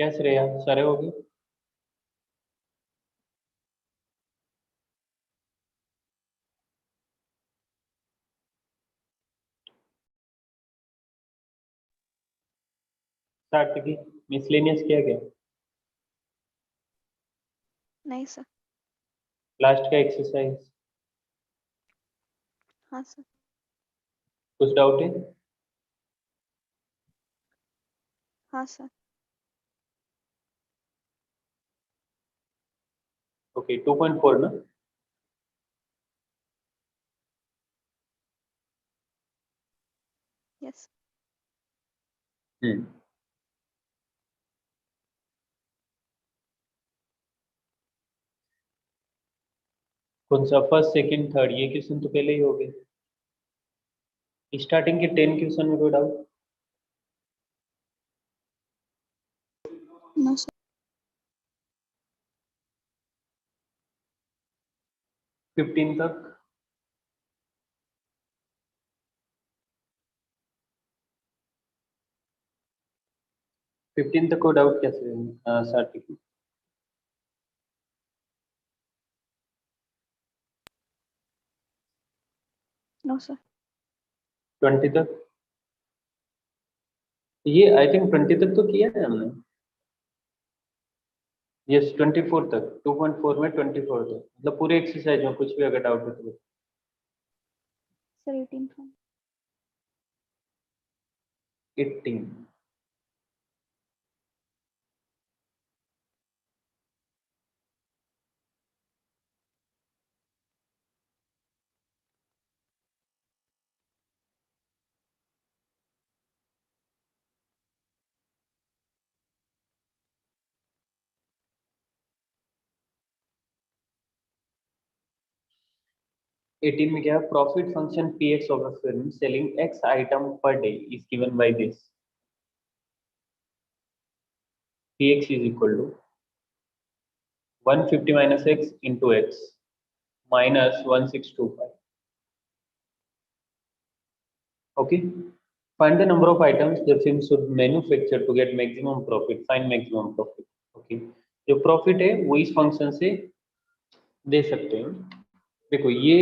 क्या श्रेया, सारे हो गए? स्टार्ट की मिसलेनियस किया गया? नहीं सर। लास्ट का एक्सरसाइज हाँ सर। कुछ डाउट है? हाँ सर। ओके, 2.4 ना? यस। हम्म। कौन सा फर्स्ट सेकंड थर्ड, ये क्वेश्चन तो पहले ही हो गए। स्टार्टिंग के 10 क्वेश्चन में कोई डाउट? No sir. 15 तक? 15 तक कोई डाउट कैसे? स्टार्ट की नो सर। 20 तक? ये आई थिंक 20 तक तो किया है हमने। यस, 24 तक, 2.4 में 24 तक, मतलब पूरे एक्सरसाइज में कुछ भी अगर डाउट है तो। Sir 18 from 18? एटीन में क्या है? Profit function p x of a film selling x item per day is given by this. P x is equal to 150 minus x into x minus 1625। Okay, find the number of items the film should manufacture to get maximum profit, find maximum profit. Okay, जो profit है वो इस function से दे सकते हैं। देखो ये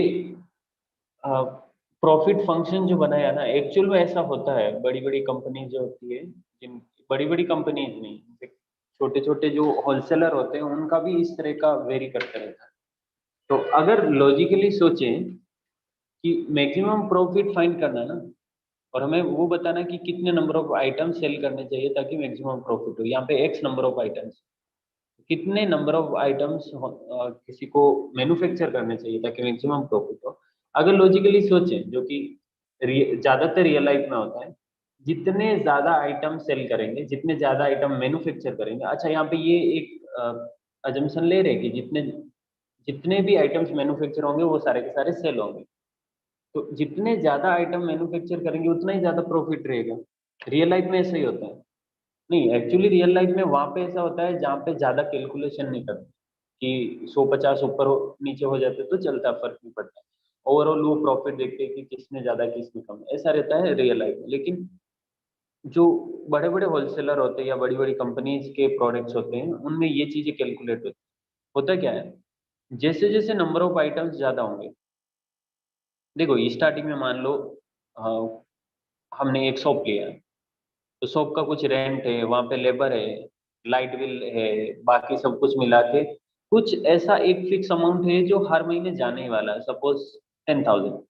profit function जो बनाया ना, एक्चुअल में ऐसा होता है, बड़ी बड़ी कंपनी जो होती है, जिन बड़ी बड़ी कंपनीज नहीं, छोटे छोटे जो होलसेलर होते हैं उनका भी इस तरह का वेरी करता रहता है। तो अगर लॉजिकली सोचें कि मैक्सिमम प्रॉफिट फाइंड करना है ना, और हमें वो बताना कि कितने नंबर ऑफ आइटम सेल करने चाहिए ताकि मैक्सिमम प्रॉफिट हो, यहाँ पे एक्स नंबर ऑफ आइटम्स, कितने नंबर ऑफ आइटम्स किसी को मैन्युफैक्चर करने चाहिए ताकि मैक्सिमम प्रॉफिट हो। अगर लॉजिकली सोचें, जो कि ज्यादातर रियल लाइफ में होता है, जितने ज्यादा आइटम सेल करेंगे, जितने ज्यादा आइटम मैन्युफैक्चर करेंगे, अच्छा यहाँ पे ये एक अजम्पशन ले रहे हैं कि जितने जितने भी आइटम्स मैन्युफैक्चर होंगे वो सारे के सारे सेल होंगे। तो जितने ज्यादा आइटम मैन्युफैक्चर करेंगे उतना ही ज्यादा प्रॉफिट रहेगा। रियल लाइफ में ऐसा ही होता है? नहीं, एक्चुअली रियल लाइफ में वहां पे ऐसा होता है जहाँ पे ज्यादा कैलकुलेशन नहीं करते कि 150 ऊपर नीचे हो जाते तो चलता, फर्क नहीं पड़ता। ओवरऑल वो प्रॉफिट देखते हैं कि किसने ज्यादा किसने कम, ऐसा रहता है रियल लाइफ में। लेकिन जो बड़े बड़े होलसेलर होते हैं या बड़ी बड़ी कंपनीज के प्रोडक्ट्स होते हैं उनमें ये चीजें कैलकुलेट होती है। होता क्या है, जैसे जैसे नंबर ऑफ आइटम्स ज्यादा होंगे, देखो स्टार्टिंग में मान लो हमने एक शॉप लिया है, तो शॉप का कुछ रेंट है, वहां पे लेबर है, लाइट बिल है, बाकी सब कुछ मिला के कुछ ऐसा एक फिक्स अमाउंट है जो हर महीने जाने ही वाला है, सपोज 10,000।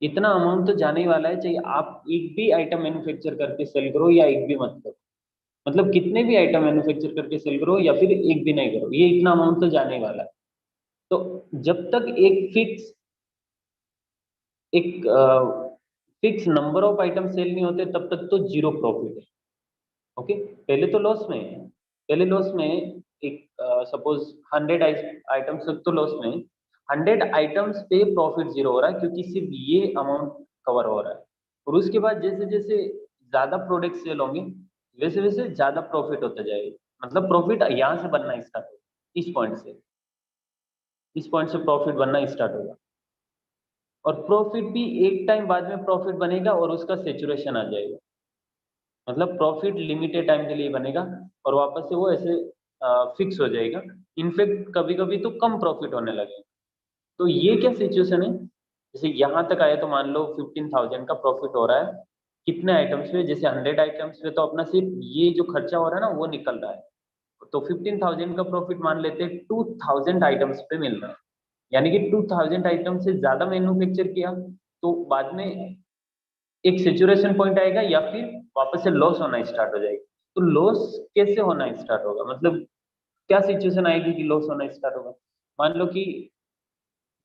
इतना अमाउंट तो जाने ही वाला है, चाहे आप एक भी आइटम मैन्युफैक्चर करके सेल करो या एक भी मत करो, मतलब कितने भी आइटम मैन्युफैक्चर करके सेल करो या फिर एक भी नहीं करो, ये इतना अमाउंट तो जाने ही वाला है। तो जब तक एक fix number of item sell नहीं होते तब तक तो जीरो प्रॉफिट है। ओके, पहले तो लॉस में है, पहले लॉस में एक सपोज 100 आइटम्स तक तो लॉस में है, 100 आइटम्स पे प्रॉफिट जीरो हो रहा है क्योंकि सिर्फ ये अमाउंट कवर हो रहा है। और उसके बाद जैसे जैसे ज्यादा प्रोडक्ट सेल होंगे वैसे वैसे ज्यादा प्रॉफिट होता जाएगा, मतलब प्रॉफिट यहाँ से बनना स्टार्ट होगा, इस पॉइंट से प्रॉफिट बनना स्टार्ट होगा। और प्रॉफिट भी एक टाइम बाद में प्रॉफिट बनेगा और उसका सेचुरेशन आ जाएगा, मतलब प्रॉफिट लिमिटेड टाइम के लिए बनेगा और वापस से वो ऐसे फिक्स हो जाएगा। इनफैक्ट कभी कभी तो कम प्रॉफिट होने लगे। तो ये क्या सिचुएशन है, जैसे यहाँ तक आया तो मान लो 15,000 का प्रॉफिट हो रहा है, कितने आइटम्स पे, जैसे 100 आइटम्स पे तो अपना सिर्फ ये जो खर्चा हो रहा है ना वो निकल रहा है, तो 15,000 का प्रॉफिट मान लेते हैं 2,000 आइटम्स पे मिल रहा है, यानी कि 2,000 आइटम से ज्यादा मैन्युफैक्चर किया तो बाद में एक सेचुरेशन पॉइंट आएगा या फिर वापस से लॉस होना स्टार्ट हो जाएगा। तो लॉस कैसे होना स्टार्ट होगा, मतलब क्या सिचुएशन आएगी कि लॉस होना स्टार्ट होगा। मान लो कि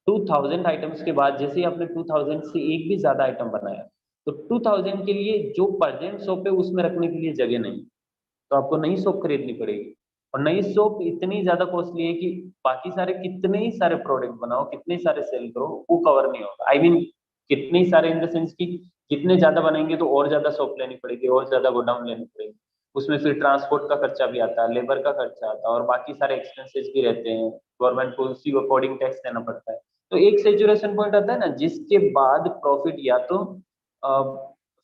2,000 आइटम्स के बाद जैसे ही आपने 2,000 से एक भी ज्यादा आइटम बनाया, तो 2,000 के लिए जो प्रेजेंट शॉप है उसमें रखने के लिए जगह नहीं, तो आपको नई शॉप खरीदनी पड़ेगी। और नई शॉप इतनी ज्यादा कॉस्टली है कि बाकी सारे कितने ही सारे प्रोडक्ट बनाओ, कितने ही सारे सेल करो, वो कवर नहीं होगा। आई मीन कितने ही सारे इन द सेंस कि जितने ज्यादा बनाएंगे तो और ज्यादा शॉप लेनी पड़ेगी, और ज्यादा गोडाउन लेनी पड़ेगी, उसमें फिर ट्रांसपोर्ट का खर्चा भी आता है, लेबर का खर्चा आता है, और बाकी सारे एक्सपेंसेस भी रहते हैं, गवर्नमेंट को उसी अकॉर्डिंग टैक्स देना पड़ता है। तो एक सेचुरेशन पॉइंट आता है ना, जिसके बाद प्रॉफिट या तो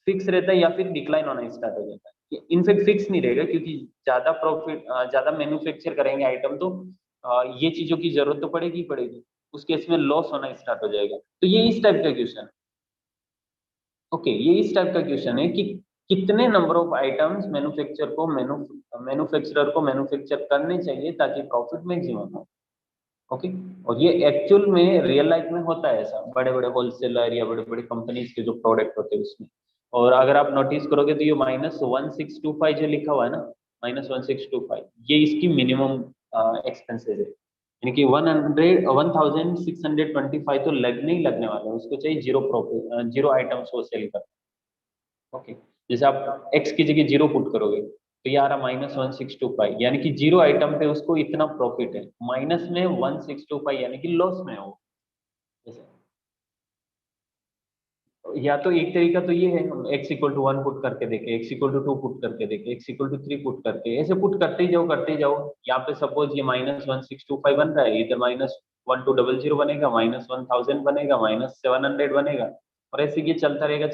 फिक्स रहता है या फिर डिक्लाइन होना स्टार्ट हो जाता है। इनफेक्ट फिक्स नहीं रहेगा, क्योंकि ज्यादा प्रॉफिट ज्यादा मैन्युफैक्चर करेंगे आइटम तो ये चीजों की जरूरत तो पड़ेगी ही पड़ेगी, उस केस में लॉस होना स्टार्ट हो जाएगा। तो ये इस टाइप का क्वेश्चन है। ओके, ये इस टाइप का क्वेश्चन है कि कितने नंबर ऑफ आइटम्स मैन्युफैक्चरर को मैन्युफैक्चर करने चाहिए ताकि प्रॉफिट मैक्सिमम हो। ओके, और ये एक्चुअल में रियल लाइफ में होता है ऐसा, बड़े बड़े होलसेलर या बड़े बड़े कंपनीज के जो प्रोडक्ट होते हैं उसमें। और अगर आप नोटिस करोगे तो ये -1625 जो लिखा हुआ है ना, -1625, ये इसकी मिनिमम एक्सपेंसेस है, यानी कि 1625 तो लगने ही लगने वाला है उसको, चाहिए जीरो प्रॉफिट, जीरो आइटम्स वो सेल कर। ओके, जैसे आप एक्स की जगह जीरो पुट करोगे तो ये आ रहा -1625, यानी कि जीरो आइटम पे उसको इतना प्रॉफिट है, माइनस में 1625 यानी कि लॉस में हो। जैसे या तो एक तरीका तो ये है, हम एक्स इक्वल टू 1 पुट करके देखे, एक्स इक्वल टू 2 पुट करके देखे, एक्स इक्वल टू 3 पुट करके, ऐसे पुट करते ही जाओ करते ही जाओ। यहाँ पे सपोज ये -1625 बन रहा है, इधर -1200 बनेगा, -1000 बनेगा, -700 बनेगा, और ऐसे ये चलता रहेगा,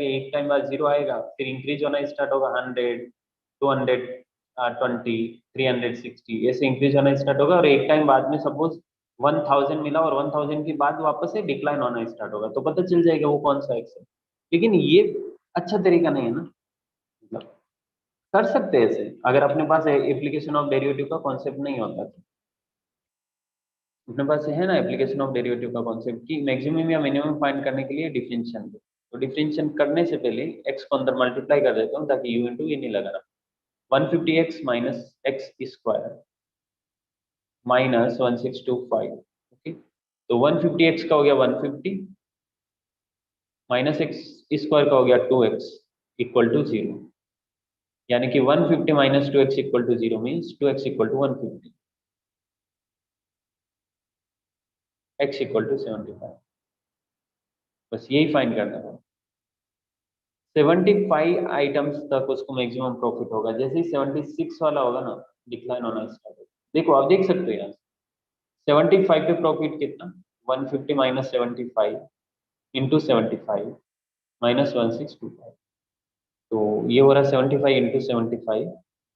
एक टाइम बाद जीरो आएगा, फिर इंक्रीज होना स्टार्ट होगा, 100, 220, 360, ऐसे इंक्रीज होना स्टार्ट होगा, और एक टाइम बाद में सपोज 1,000 मिला और 1,000 के बाद वापस से डिक्लाइन होना स्टार्ट होगा, तो पता चल जाएगा वो कौन सा एक्स है। लेकिन ये अच्छा तरीका नहीं है ना, मतलब कर सकते हैं ऐसे अगर अपने पास एप्लीकेशन ऑफ डेरिवेटिव का कॉन्सेप्ट नहीं होता तो। अपने पास है ना एप्लीकेशन ऑफ डेरिवेटिव का कॉन्सेप्ट कि मैक्सिमम या मिनिमम फाइंड करने के लिए डिफरेंशिएशन दो, तो डिफरेंशिएशन करने से पहले एक्स को अंदर मल्टीप्लाई कर देता हूँ ताकि यू इंटू ये नहीं लगा रहा। 150x minus x square -1625। Okay, तो 150x का हो गया 150, माइनस एक्स स्क्वायर का हो गया 2x इक्वल टू 0, यानी कि 150 minus 2x equal to 0 means 2x equal to 150, x equal to 75। बस यही फाइंड करना है। 75 आइटम्स तक उसको मैक्सिमम प्रॉफिट होगा, जैसे ही 76 वाला होगा ना डिक्लाइन होना स्टार्ट होगा। देखो आप देख सकते हो यहाँ 75 पे प्रॉफिट कितना, 150 माइनस 75 इंटू 75 -1625, तो ये हो रहा 75 इंटू 75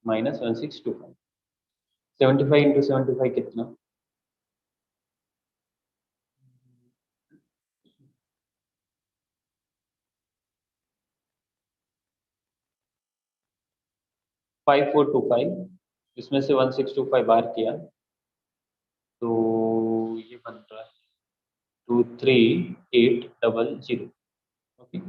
-1625। 75 इंटू 75 कितना, 5425, इसमें से 1625 बाहर किया तो ये बन रहा है 23800। ओके,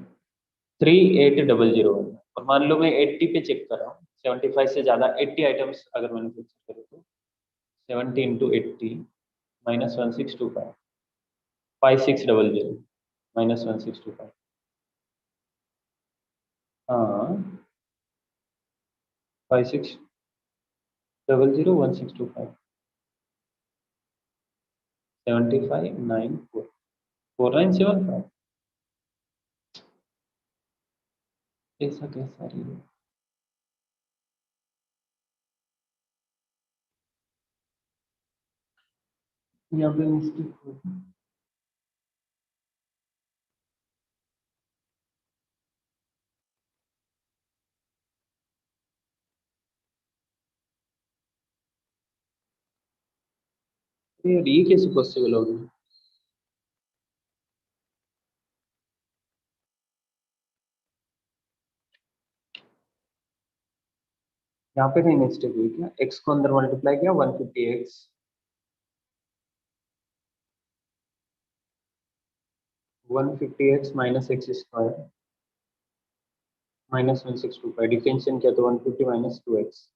3800, और मान लो मैं 80 पे चेक कर रहा हूँ, 75 से ज्यादा 80 आइटम्स अगर मैन्युफैक्चर करूँ तो 70 इंटू 80 -1625, 5600 -1625। हाँ, 5600 1625 7594 4975। ऐसा कैसा रही है, यहाँ पे मिस्टेक हो गई। फिर ये कैसे पॉसिबल होगी? यहाँ पे कहीं मिस्टेक हुई क्या? x को अंदर मल्टीप्लाई किया 150x 150x minus x square minus 1625 differentiation किया तो 150 minus 2x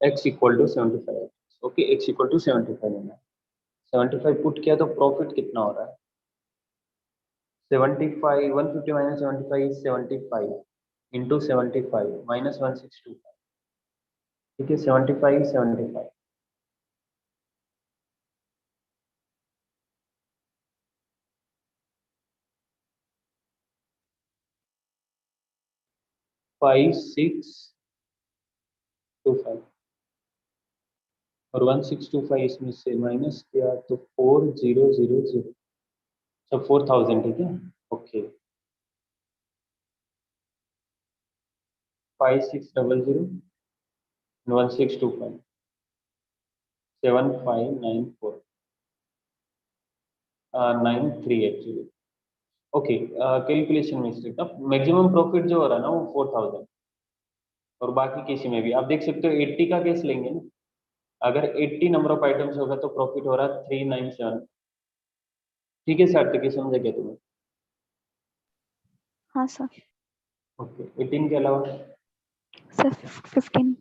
x equal to 75। Okay, x equal to 75 लेना है। 75 पुट किया तो प्रॉफिट कितना हो रहा है? 75 150 माइनस 75 इज 75 इंटू 75 माइनस 1625। ठीक है, 75 75 5625 और 1625 इसमें से माइनस किया तो 4000 सब 4000। ठीक है, okay 5600 1625 7594 93 actually. Okay, calculation mistake. अब मैक्सिमम प्रॉफिट जो हो रहा है ना वो 4000 और बाकी किसी में भी आप देख सकते हो 80 का केस लेंगे ना, अगर 80 नंबर ऑफ आइटम्स होगा तो प्रॉफिट हो रहा है 397। ठीक है सार्थक, ये समझा क्या तुम्हें? हाँ सर। ओके, 18 के अलावा सर 15।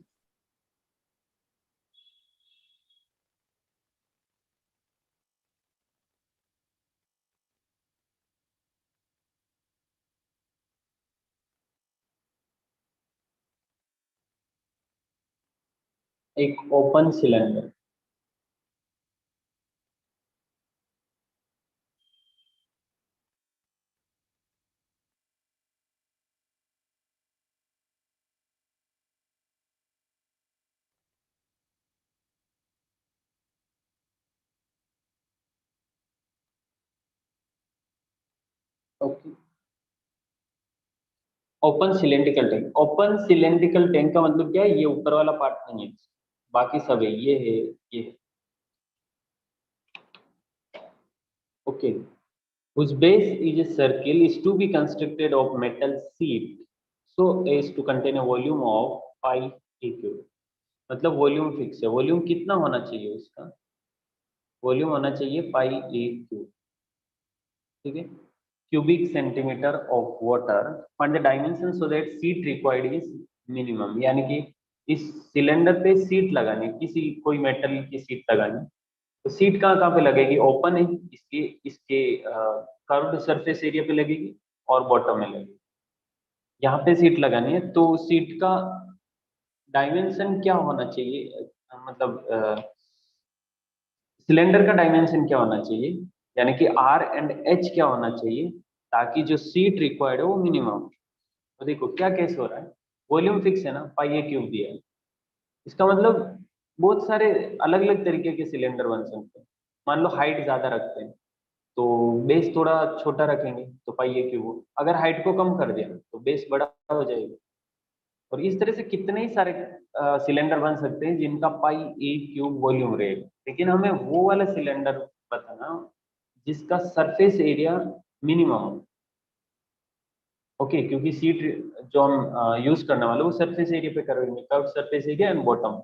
एक open cylinder. Okay, open cylindrical tank. Open cylindrical tank का मतलब क्या है? ये ऊपर वाला पार्ट नहीं है, बाकी सब है, ये है, ये है। Okay, whose base is a circle is to be constructed of metal sheet so as to contain a volume of pi a cube। मतलब वॉल्यूम फिक्स है, वॉल्यूम कितना होना चाहिए उसका? वॉल्यूम होना चाहिए पाई ए क्यूब। ठीक है, cubic centimetre of water. Find the dimension so that seat required is minimum. यानी कि इस सिलेंडर पे सीट लगानी, किसी कोई मेटल की सीट लगानी, तो सीट कहाँ कहाँ पे लगेगी? ओपन है, इसके इसके कर्व्ड सरफेस एरिया पे लगेगी और बॉटम में लगेगी। यहाँ पे सीट लगानी है तो सीट का डायमेंशन क्या होना चाहिए? मतलब सिलेंडर का डायमेंशन क्या होना चाहिए, यानी कि आर एंड एच क्या होना चाहिए ताकि जो सीट रिक्वायर्ड है वो मिनिमम हो। तो देखो क्या केस हो रहा है, वॉल्यूम फिक्स है ना, पाई ए क्यूब दिया है। इसका मतलब बहुत सारे अलग अलग तरीके के सिलेंडर बन सकते हैं। मान लो हाइट ज्यादा रखते हैं तो बेस थोड़ा छोटा रखेंगे तो पाई ए क्यूब हो, अगर हाइट को कम कर दिया तो बेस बड़ा हो जाएगा। और इस तरह से कितने ही सारे सिलेंडर बन सकते हैं जिनका पाई ए क्यूब वॉल्यूम रहेगा, लेकिन हमें वो वाला सिलेंडर बताना जिसका सरफेस एरिया मिनिमम हो। ओके, क्योंकि सीट जो हम यूज करने वाले वो सरफेस एरिया पे करेंगे, curve surface area and bottom.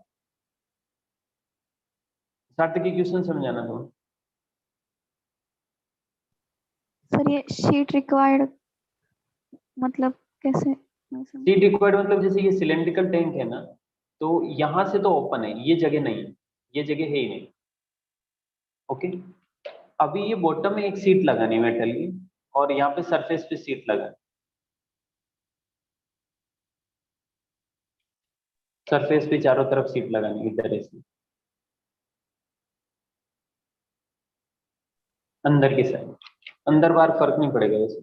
सार्थक की क्वेश्चन समझाना था। सर ये शीट रिक्वायर्ड मतलब कैसे, नहीं समझ। सीट रिक्वायर्ड मतलब जैसे ये सिलेंड्रिकल टैंक है ना, तो यहाँ से तो ओपन है, ये जगह नहीं है, ये जगह है ही नहीं। ओके, अभी ये बॉटम में एक सीट लगानी है मेटल की और यहाँ पे सरफेस पे सीट लगानी, सरफेस पे चारों तरफ सीट लगानी इधर ऐसे अंदर की साइड। अंदर बाहर फर्क नहीं पड़ेगा वैसे।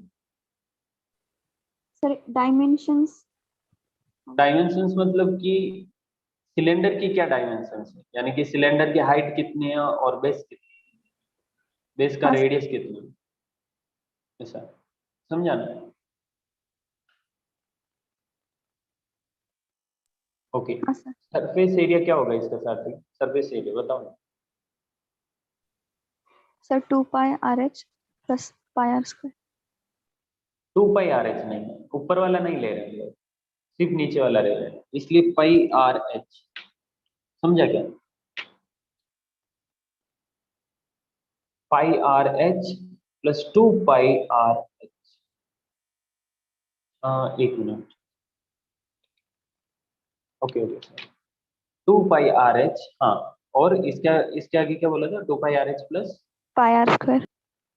Sir dimensions. डायमेंशंस मतलब कि सिलेंडर की क्या डायमेंशंस है, यानी कि सिलेंडर की हाइट कितनी है और बेस कितनी, बेस का हाँ रेडियस कितना है, ऐसा समझा ना? ओके, हाँ सर। सरफेस एरिया क्या होगा इसका साथ ही? सरफेस एरिया बताओ ना। Sir 2 pi R H plus pi are square. 2 pi are h नहीं, ऊपर वाला नहीं ले रहे हैं लोग, सिर्फ नीचे वाला ले रहे हैं, इसलिए पाई आर एच, समझा क्या? Pi R H plus 2 pi are H. एक minute, okay okay, 2 pi are H, हाँ, और इसके आगे क्या बोला था? 2 pi R H plus pi are square.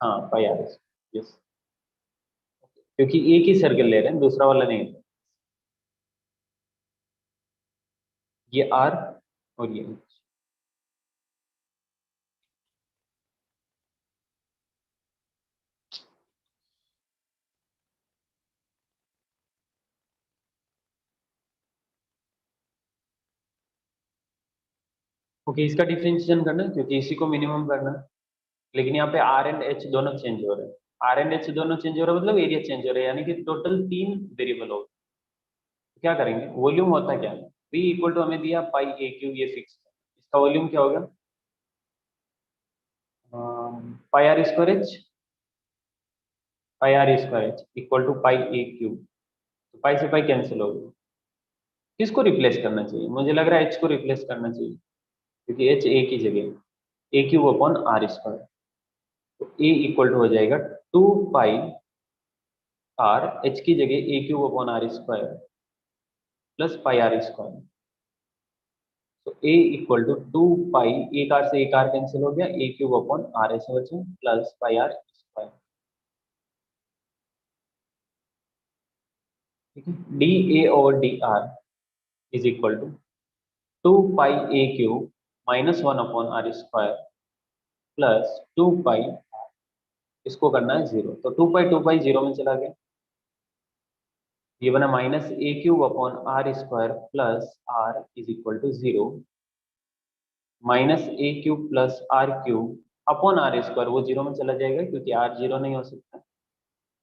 हाँ पाई आर एच, यस, क्योंकि एक ही सर्कल ले रहे हैं, दूसरा वाला नहीं है। ये आर और ये एच। ओके, इसका डिफरेंशिएशन करना है क्योंकि इसी को मिनिमम करना है, लेकिन यहाँ पे आर एंड एच दोनों चेंज हो रहे हैं। आर एंड एच दोनों चेंज हो रहा है मतलब एरिया चेंज हो रहा है, यानी कि टोटल 3 वेरिएबल हो गए। क्या करेंगे? वॉल्यूम होता क्या है? V इक्वल टू हमें दिया पाई ए क्यू, ये फिक्स है। इसका वॉल्यूम क्या होगा? Pi are square H, pi are square H equal to pi A Q. तो पाई से पाई कैंसिल हो गया। किसको रिप्लेस करना चाहिए? मुझे लग रहा है एच को रिप्लेस करना चाहिए, क्योंकि एच ए की जगह A cube upon are square. तो ए इक्वल टू हो जाएगा 2 पाई आर, एच की जगह A cube upon are square plus pi are square. तो ए इक्वल टू 2 पाई, एक आर से एक आर कैंसिल हो गया, ए क्यूब अपॉन आर ऐसे बचे प्लस पाई आर स्क्वायर। ठीक है, d a over d r is equal to 2 pi a cube minus 1 upon are square plus 2 pi, इसको करना है 0, तो 2 पाई 0 में चला गया, ये बना minus a cube upon are square plus r is equal to 0, minus a cube plus r cube upon are square, वो 0 में चला जाएगा क्योंकि आर 0 नहीं हो सकता।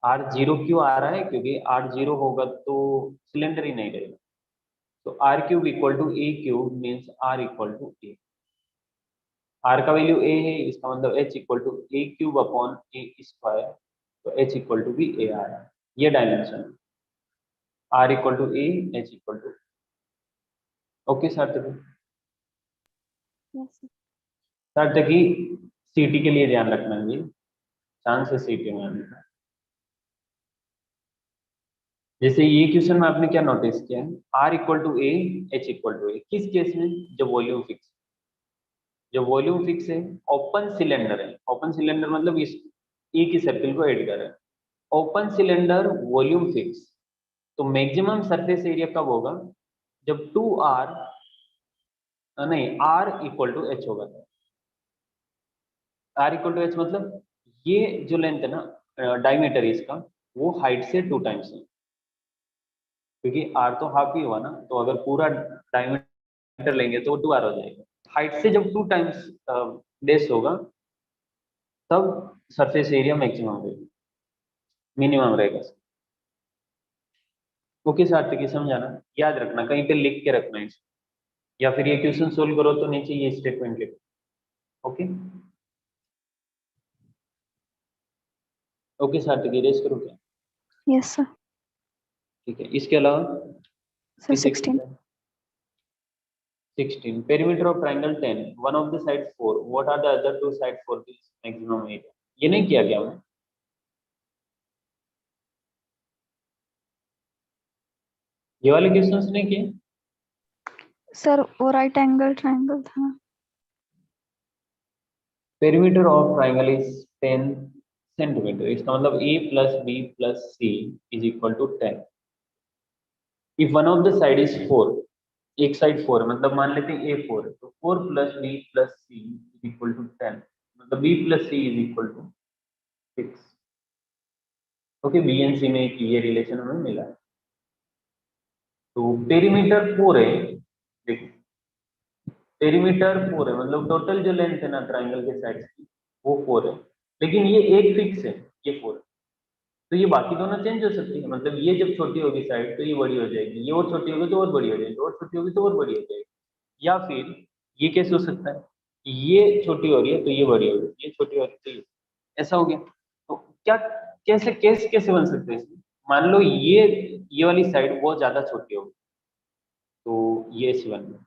आर 0 क्यों आ रहा है? क्योंकि आर 0 होगा तो सिलेंडर ही नहीं रहेगा। तो r cube equal to a cube means r equal to a. R का वैल्यू ए है, इसका मतलब h equal to a cube upon a square, तो एच इक्वल टू भी ए आ रहा है। ये डायमेंशन है, are equal to A, H equal to. Okay Sarthak, yes सार्थकी सीटी के लिए ध्यान रखना है, ये चांस है सीटी में आने का। जैसे ये क्वेश्चन में आपने क्या नोटिस किया है? Are equal to A, H equal to A, किस केस में? जब वॉल्यूम फिक्स, जब वॉल्यूम फिक्स है, ओपन सिलेंडर है, ओपन सिलेंडर मतलब इस एक ही सर्किल को ऐड कर रहे हैं, ओपन सिलेंडर वॉल्यूम फिक्स, तो मैक्सिमम सरफेस एरिया कब होगा? जब 2r नहीं, r इक्वल टू एच होगा। r इक्वल टू एच मतलब ये जो लेंथ है ना, डायमीटर इसका, वो हाइट से 2 टाइम्स है, क्योंकि r तो हाफ ही हुआ ना, तो अगर पूरा डायमीटर लेंगे तो 2r हो जाएगा। हाइट से जब 2 टाइम्स लेस होगा तब सरफेस एरिया मैक्सिमम रहेगा, मिनिमम रहेगा। ओके सार्थक, समझाना, याद रखना, कहीं पे लिख के रखना है, या फिर ये क्वेश्चन सोल्व करो तो नीचे ये स्टेटमेंट लिखो। ओके ओके सार्थक, इरेज करो क्या? Yes sir. ठीक है, इसके अलावा सर किसी 16। 16 perimeter of triangle 10, one of the side 4, what are the other two side for this maximum area? ये नहीं किया गया हमने, ये वाले क्वेश्चंस नहीं किए। सर वो राइट एंगल ट्रायंगल था ना। Perimeter of triangle is 10 centimetre, इसका मतलब a plus b plus c is equal to 10। If one of the side is 4, एक साइड 4 मतलब मान लेते हैं a 4 है, तो 4 plus b plus c is equal to 10, मतलब b plus c is equal to 6। Okay, B and C में एक ये रिलेशन हमें मिला है। तो पेरीमीटर 4 है, देखो पेरीमीटर 4 है, मतलब टोटल जो लेंथ है ना ट्रायंगल के साइड की वो 4 है, लेकिन ये एक फिक्स है, ये 4 है, तो ये बाकी दोनों चेंज हो सकती है, मतलब ये जब छोटी होगी साइड तो ये बड़ी हो जाएगी, ये और छोटी होगी तो और बड़ी हो जाएगी, और छोटी होगी तो और बड़ी हो जाएगी। या फिर ये कैसे हो सकता है? ये छोटी हो रही है तो ये बड़ी हो रही है, ये छोटी हो रही है तो ये, ऐसा हो गया। तो क्या कैसे केस कैसे बन सकते हैं इसमें? मान लो ये वाली साइड बहुत ज्यादा छोटी होगी तो ये C1 में,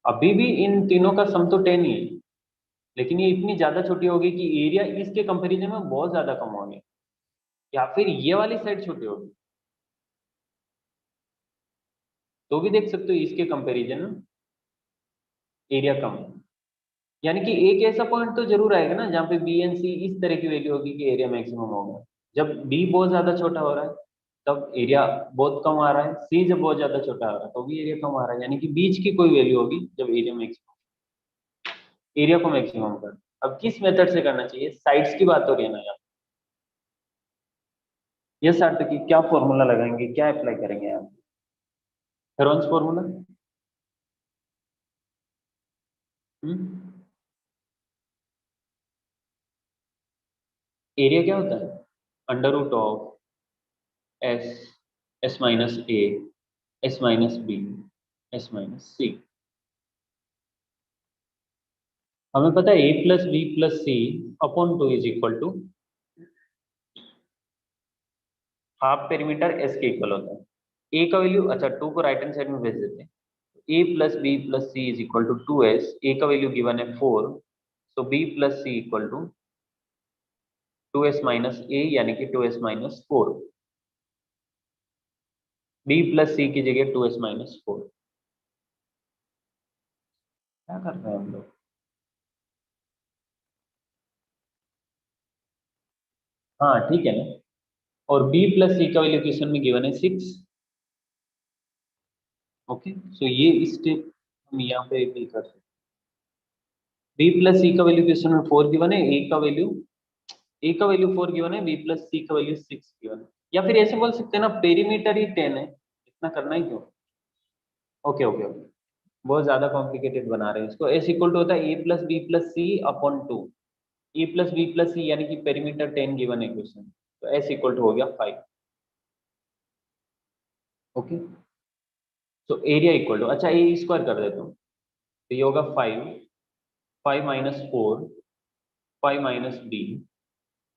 अभी भी इन तीनों का सम तो 10 ही है, लेकिन ये इतनी ज्यादा छोटी होगी कि एरिया इसके कंपैरिजन में बहुत ज्यादा कम हो गया, या फिर ये वाली साइड छोटी होगी तो भी देख सकते हो इसके कंपैरिजन में एरिया कम है। यानी कि एक ऐसा पॉइंट तो जरूर आएगा ना जहाँ पे बी एंड सी इस तरह की वैल्यू होगी कि एरिया मैक्सिमम होगा। जब बी बहुत ज्यादा छोटा हो रहा है तब एरिया बहुत कम आ रहा है, सी जब बहुत ज्यादा छोटा हो रहा है तो भी एरिया कम आ रहा है, यानी कि बीच की कोई वैल्यू होगी जब एरिया मैक्सिमम, एरिया को मैक्सिमम कर। अब किस मेथड से करना चाहिए, साइड्स की बात हो रही है ना यहाँ, ये अर्थ की क्या फॉर्मूला लगाएंगे, क्या अप्लाई करेंगे यहाँ, हेरोन्स फॉर्मूला। एरिया क्या होता है, under root of S, S minus A, S minus B, S minus C. हमें पता है A plus B plus C upon two is equal to half perimeter S के इक्वल होता है। ए का वैल्यू, अच्छा टू को राइट हैंड साइड में भेज देते हैं, A plus B plus C is equal to 2s, A का वैल्यू गिवन है 4, so B plus C equal to 2s minus A यानी कि 2s माइनस 4, बी प्लस सी की जगह 2s माइनस 4। क्या कर रहे हैं हम लोग? हाँ ठीक है ना, और b प्लस सी का वैल्यू क्वेश्चन में गिवन है 6। ओके, सो ये स्टेप हम यहाँ पे भी कर सकते हैं। b प्लस सी का वैल्यू क्वेश्चन में 4 गिवन है, ए का वैल्यू 4 गिवन है, b प्लस सी का वैल्यू 6 गिवन है। या फिर ऐसे बोल सकते हैं ना, पेरीमीटर ही 10 है, इतना करना ही क्यों। ओके ओके ओके, बहुत ज्यादा कॉम्प्लिकेटेड बना रहे हैं इसको। एस इक्वल टू होता है A plus B plus C upon to, A plus B plus सी यानी कि पेरीमीटर 10 गिवन है क्वेश्चन, तो एस इक्वल टू हो गया 5। ओके, तो एरिया इक्वल टू, अच्छा ए स्क्वायर कर देता हूँ तो ये होगा 5, 5 minus 4, 5 minus B,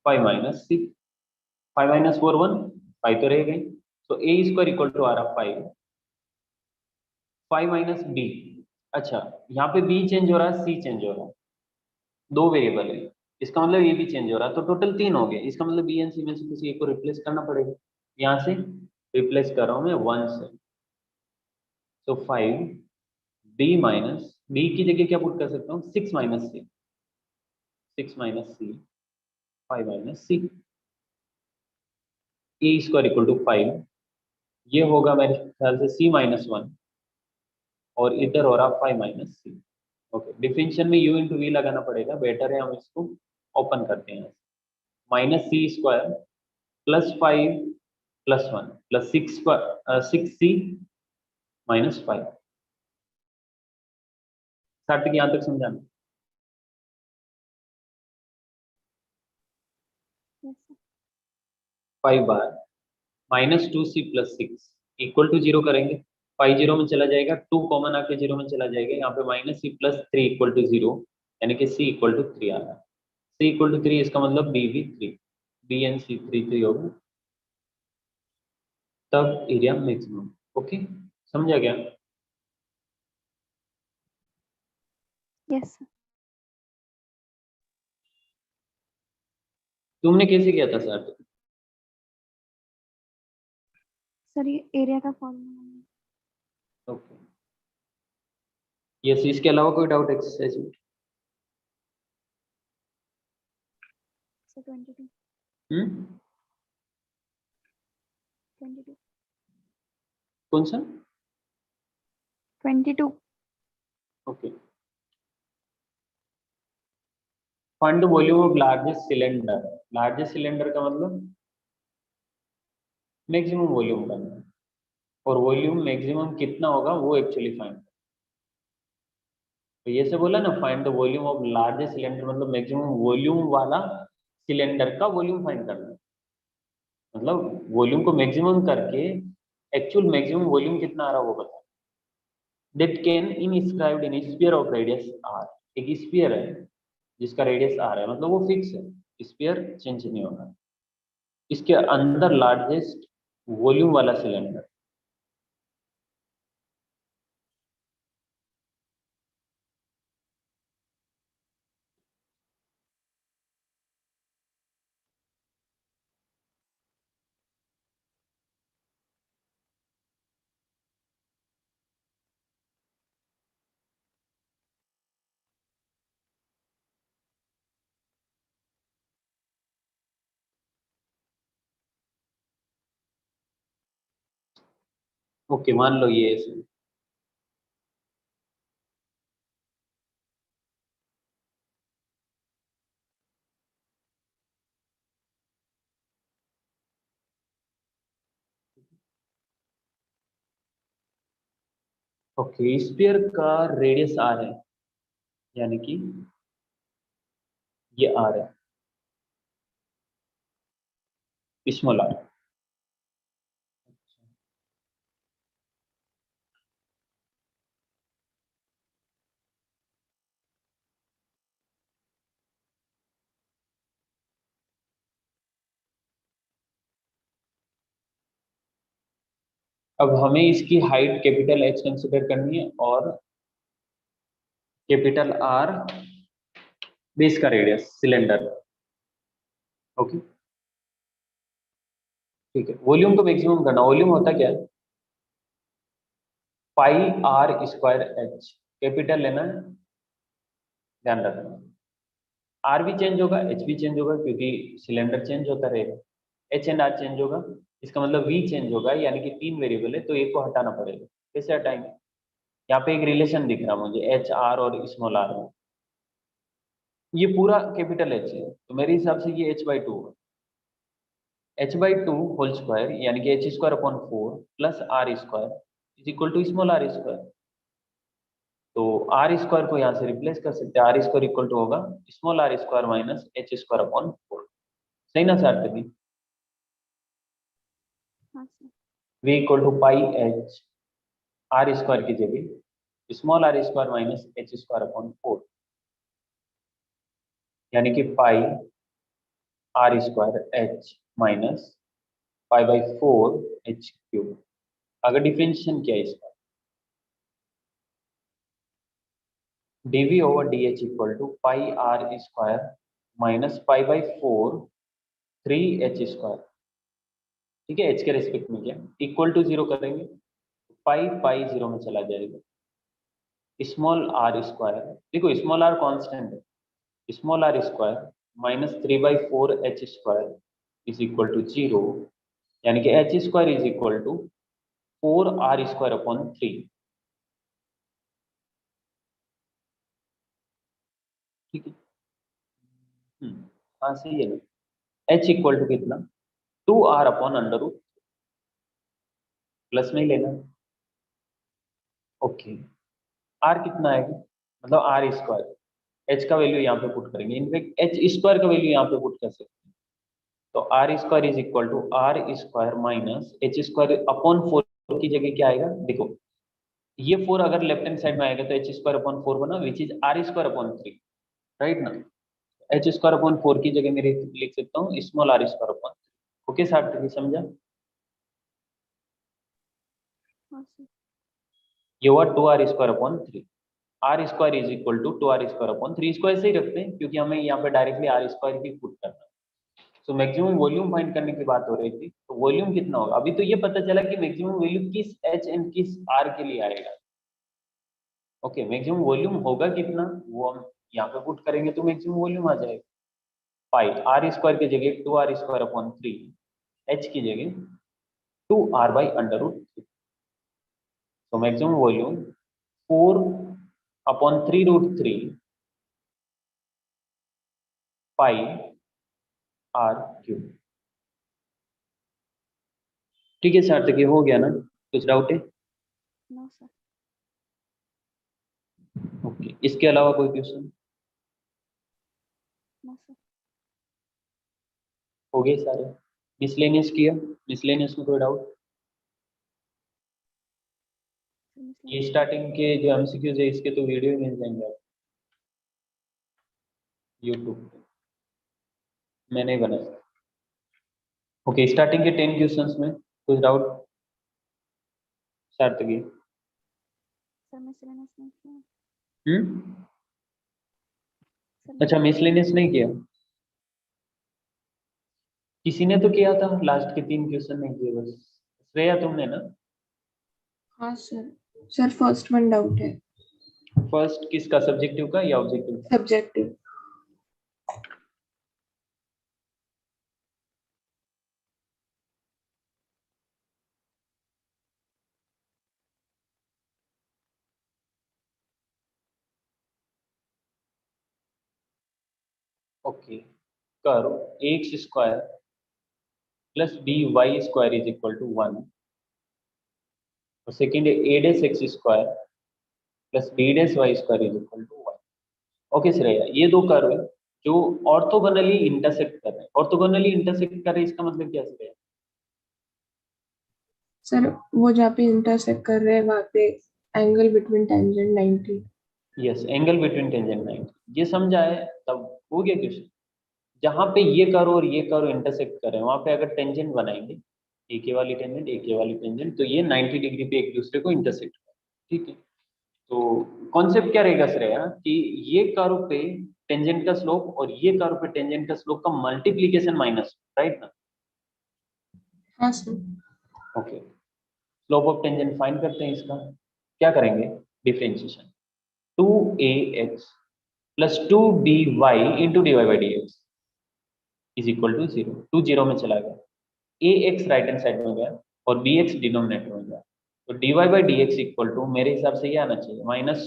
5 minus c, 5 minus 4 1, 5 तो रह गई, तो ए स्क्वायर इक्वल टू आ रहा 5, 5 माइनस बी। अच्छा, यहाँ पे बी चेंज हो रहा है, सी चेंज हो रहा है, दो वेरिएबल है, इसका मतलब ये भी चेंज हो रहा है, तो टोटल 3 हो गए। इसका मतलब बी एंड सी में से किसी एक को रिप्लेस करना पड़ेगा, यहाँ से रिप्लेस कर रहा हूँ मैं 1 से, तो 5 बी माइनस, बी की जगह क्या पुट कर सकता हूँ, 6 minus c, 6 minus c, 5 minus c, a square equal to 5, ये होगा मेरे ख्याल से सी माइनस 1, और इधर हो रहा 5 माइनस सी। ओके, डिफिनेशन में यू इंटू वी लगाना पड़ेगा, बेटर है हम इसको ओपन करते हैं। Minus C square plus 5 plus 1 plus 6c minus 5। Sarthak यहाँ तक समझाना। Yes, sir. 5 बार minus 2c plus 6 equal to 0 करेंगे, 5 जीरो में चला जाएगा, 2 कॉमन आके 0 में चला जाएगा, यहाँ पे minus c plus 3 equal to 0, यानी कि c इक्वल टू 3 आ रहा है। c इक्वल टू 3 इसका मतलब b भी 3, b एंड c 3 3 होगा, तब एरिया मैक्सिमम। ओके, समझा गया? Yes, sir. तुमने कैसे किया था सर? सर ये एरिया का फॉर्मूला। ओके, यस, इसके अलावा कोई डाउट एक्सरसाइज में? सर 22, हम्म, 22, कौन सा? 22। Okay, find the volume of largest cylinder. Largest cylinder का मतलब मैक्सिमम वॉल्यूम करना है, और वॉल्यूम मैक्सिमम कितना होगा वो एक्चुअली फाइंड। तो ये से बोला ना, find the volume of largest cylinder, मतलब मैक्सिमम वॉल्यूम वाला सिलेंडर का वॉल्यूम फाइंड करना है, मतलब वॉल्यूम को मैक्सिमम करके एक्चुअल मैक्सिमम वॉल्यूम कितना आ रहा है वो बता। that can inscribed in a sphere of radius r। एक स्फीयर है जिसका रेडियस r है, मतलब वो फिक्स है, स्फीयर चेंज नहीं होगा। इसके अंदर लार्जेस्ट वॉल्यूम वाला सिलेंडर। ओके, मान लो ये ऐसे। ओके, स्फीयर का रेडियस r है, यानी कि ये r है, स्मॉल r। अब हमें इसकी हाइट कैपिटल H कंसिडर करनी है और कैपिटल R बेस का रेडियस सिलेंडर। ओके, ठीक है। वॉल्यूम को मैक्सिमम करना, वॉल्यूम होता क्या है, पाई r स्क्वायर h। कैपिटल लेना है, ध्यान रखना। r भी चेंज होगा, h भी चेंज होगा, क्योंकि सिलेंडर चेंज होता रहेगा। h एंड r चेंज होगा, इसका मतलब v चेंज होगा, यानी कि 3 वेरिएबल है तो एक को हटाना पड़ेगा। कैसे हटाएंगे, यहाँ पे एक रिलेशन दिख रहा मुझे एच आर और स्मॉल r में। ये पूरा कैपिटल H है, तो मेरे हिसाब से ये h/2 है। h/2 होल स्क्वायर, यानी कि h square upon 4 plus r square is equal to small r square. तो r स्क्वायर को यहाँ से रिप्लेस कर सकते हैं, r स्क्वायर इक्वल टू होगा small r square minus h square upon 4। सही ना सार्थक जी? हाँ sir. v equal to pi h r square की जगह small r square minus h square upon 4, यानी कि pi r square h minus pi by 4 h cube. अगर differentiation किया इसका, dv over dh equal to pi r square minus pi by 4 3h square. ठीक है, h के respect में क्या, इक्वल टू 0 करेंगे, पाई पाई 0 में चला जाएगा। स्मॉल r स्क्वायर, देखो स्मॉल r कांस्टेंट है, small r square minus 3/4 h square is equal to 0, यानी कि h square is equal to 4r square upon 3। ठीक है, हाँ सही है ना। h इक्वल टू कितना, 2r upon under root, plus में ही लेना। ओके, r कितना आएगा, मतलब r स्क्वायर, h का वैल्यू यहाँ पे पुट करेंगे, इनफैक्ट h स्क्वायर का वैल्यू यहाँ पे पुट कर सकते हैं। तो r square is equal to r square minus h square upon 4 की जगह क्या आएगा, देखो ये 4 अगर लेफ्ट हैंड साइड में आएगा तो h स्क्वायर अपॉन 4 बना, which is r square upon 3, right ना। h स्क्वायर अपॉन 4 की जगह मेरे लिख सकता हूँ small r square upon. Okay Sarthak, समझा? हाँ सर। ये हुआ 2r square upon 3। R square is equal to 2r square upon 3 square से ही रखते हैं, क्योंकि हमें यहाँ पे डायरेक्टली r स्क्वायर ही पुट करना है। तो मैक्सिमम वॉल्यूम फाइंड करने की बात हो रही थी, तो वॉल्यूम कितना होगा, अभी तो ये पता चला कि मैक्सिमम वैल्यू किस h एंड किस r के लिए आएगा। ओके, मैक्सिमम वॉल्यूम होगा कितना, वो हम यहाँ पे पुट करेंगे तो मैक्सिमम वॉल्यूम आ जाएगा। पाई आर स्क्वायर की जगह 2r स्क्वायर अपॉन 3, h की जगह 2r बाई अंडर रूट 3। तो maximum volume 4 upon 3 root 3 pi r cube. ठीक है सार्थक, ये हो गया ना, कुछ डाउट है? No sir. ओके, इसके अलावा कोई क्वेश्चन? No sir. हो गए सारे। मिसलेनियस किया, मिसलेनियस में कोई डाउट? ये स्टार्टिंग के जो एमसीक्यूज है इसके तो वीडियो मिल जाएंगे आप यूट्यूब पे, मैंने ही बनाया। ओके, स्टार्टिंग के 10 क्वेश्चंस में कुछ डाउट सार्थकी? सर मिसलेनियस नहीं किया। अच्छा, मिसलेनियस नहीं किया? किसी ने तो किया था, लास्ट के 3 क्वेश्चन नहीं किए बस। श्रेया तुमने ना? हाँ sir. Sir first one doubt है। फर्स्ट किसका, सब्जेक्टिव का या ऑब्जेक्टिव का? Subjective. Okay, curve X square plus B Y square is equal to 1, और सेकेंड है A dash X square plus B dash Y square is equal to 1। Okay Shreya, ये दो curve है जो ऑर्थोगोनली इंटरसेक्ट कर रहे हैं। ऑर्थोगोनली इंटरसेक्ट कर रहे हैं इसका मतलब क्या श्रेया? सर वो जहाँ पे इंटरसेक्ट कर रहे हैं वहाँ पे angle between tangent 90। Yes, angle between tangent 90, ये समझा है तब हो गया क्वेश्चन। जहाँ पे ये कर्व और ये कर्व इंटरसेक्ट कर रहे हैं वहाँ पे अगर टेंजेंट बनाएंगे, एक ये वाली टेंजेंट एक ये वाली टेंजेंट, तो ये 90 डिग्री पे एक दूसरे को इंटरसेक्ट कर, ठीक है। तो कॉन्सेप्ट क्या रहेगा श्रेया कि ये कर्व पे टेंजेंट का स्लोप और ये कर्व पे टेंजेंट का स्लोप का मल्टीप्लीकेशन माइनस, राइट ना? हाँ sir. Okay, slope of tangent find करते हैं इसका। क्या करेंगे? Differentiation 2ax plus 2by into dy by d x is equal to 0। 2 0 में चला गया, ax राइट हैंड साइड में गया और bx डिनोमिनेटर में गया, तो dy by d x equal to मेरे हिसाब से ये आना चाहिए माइनस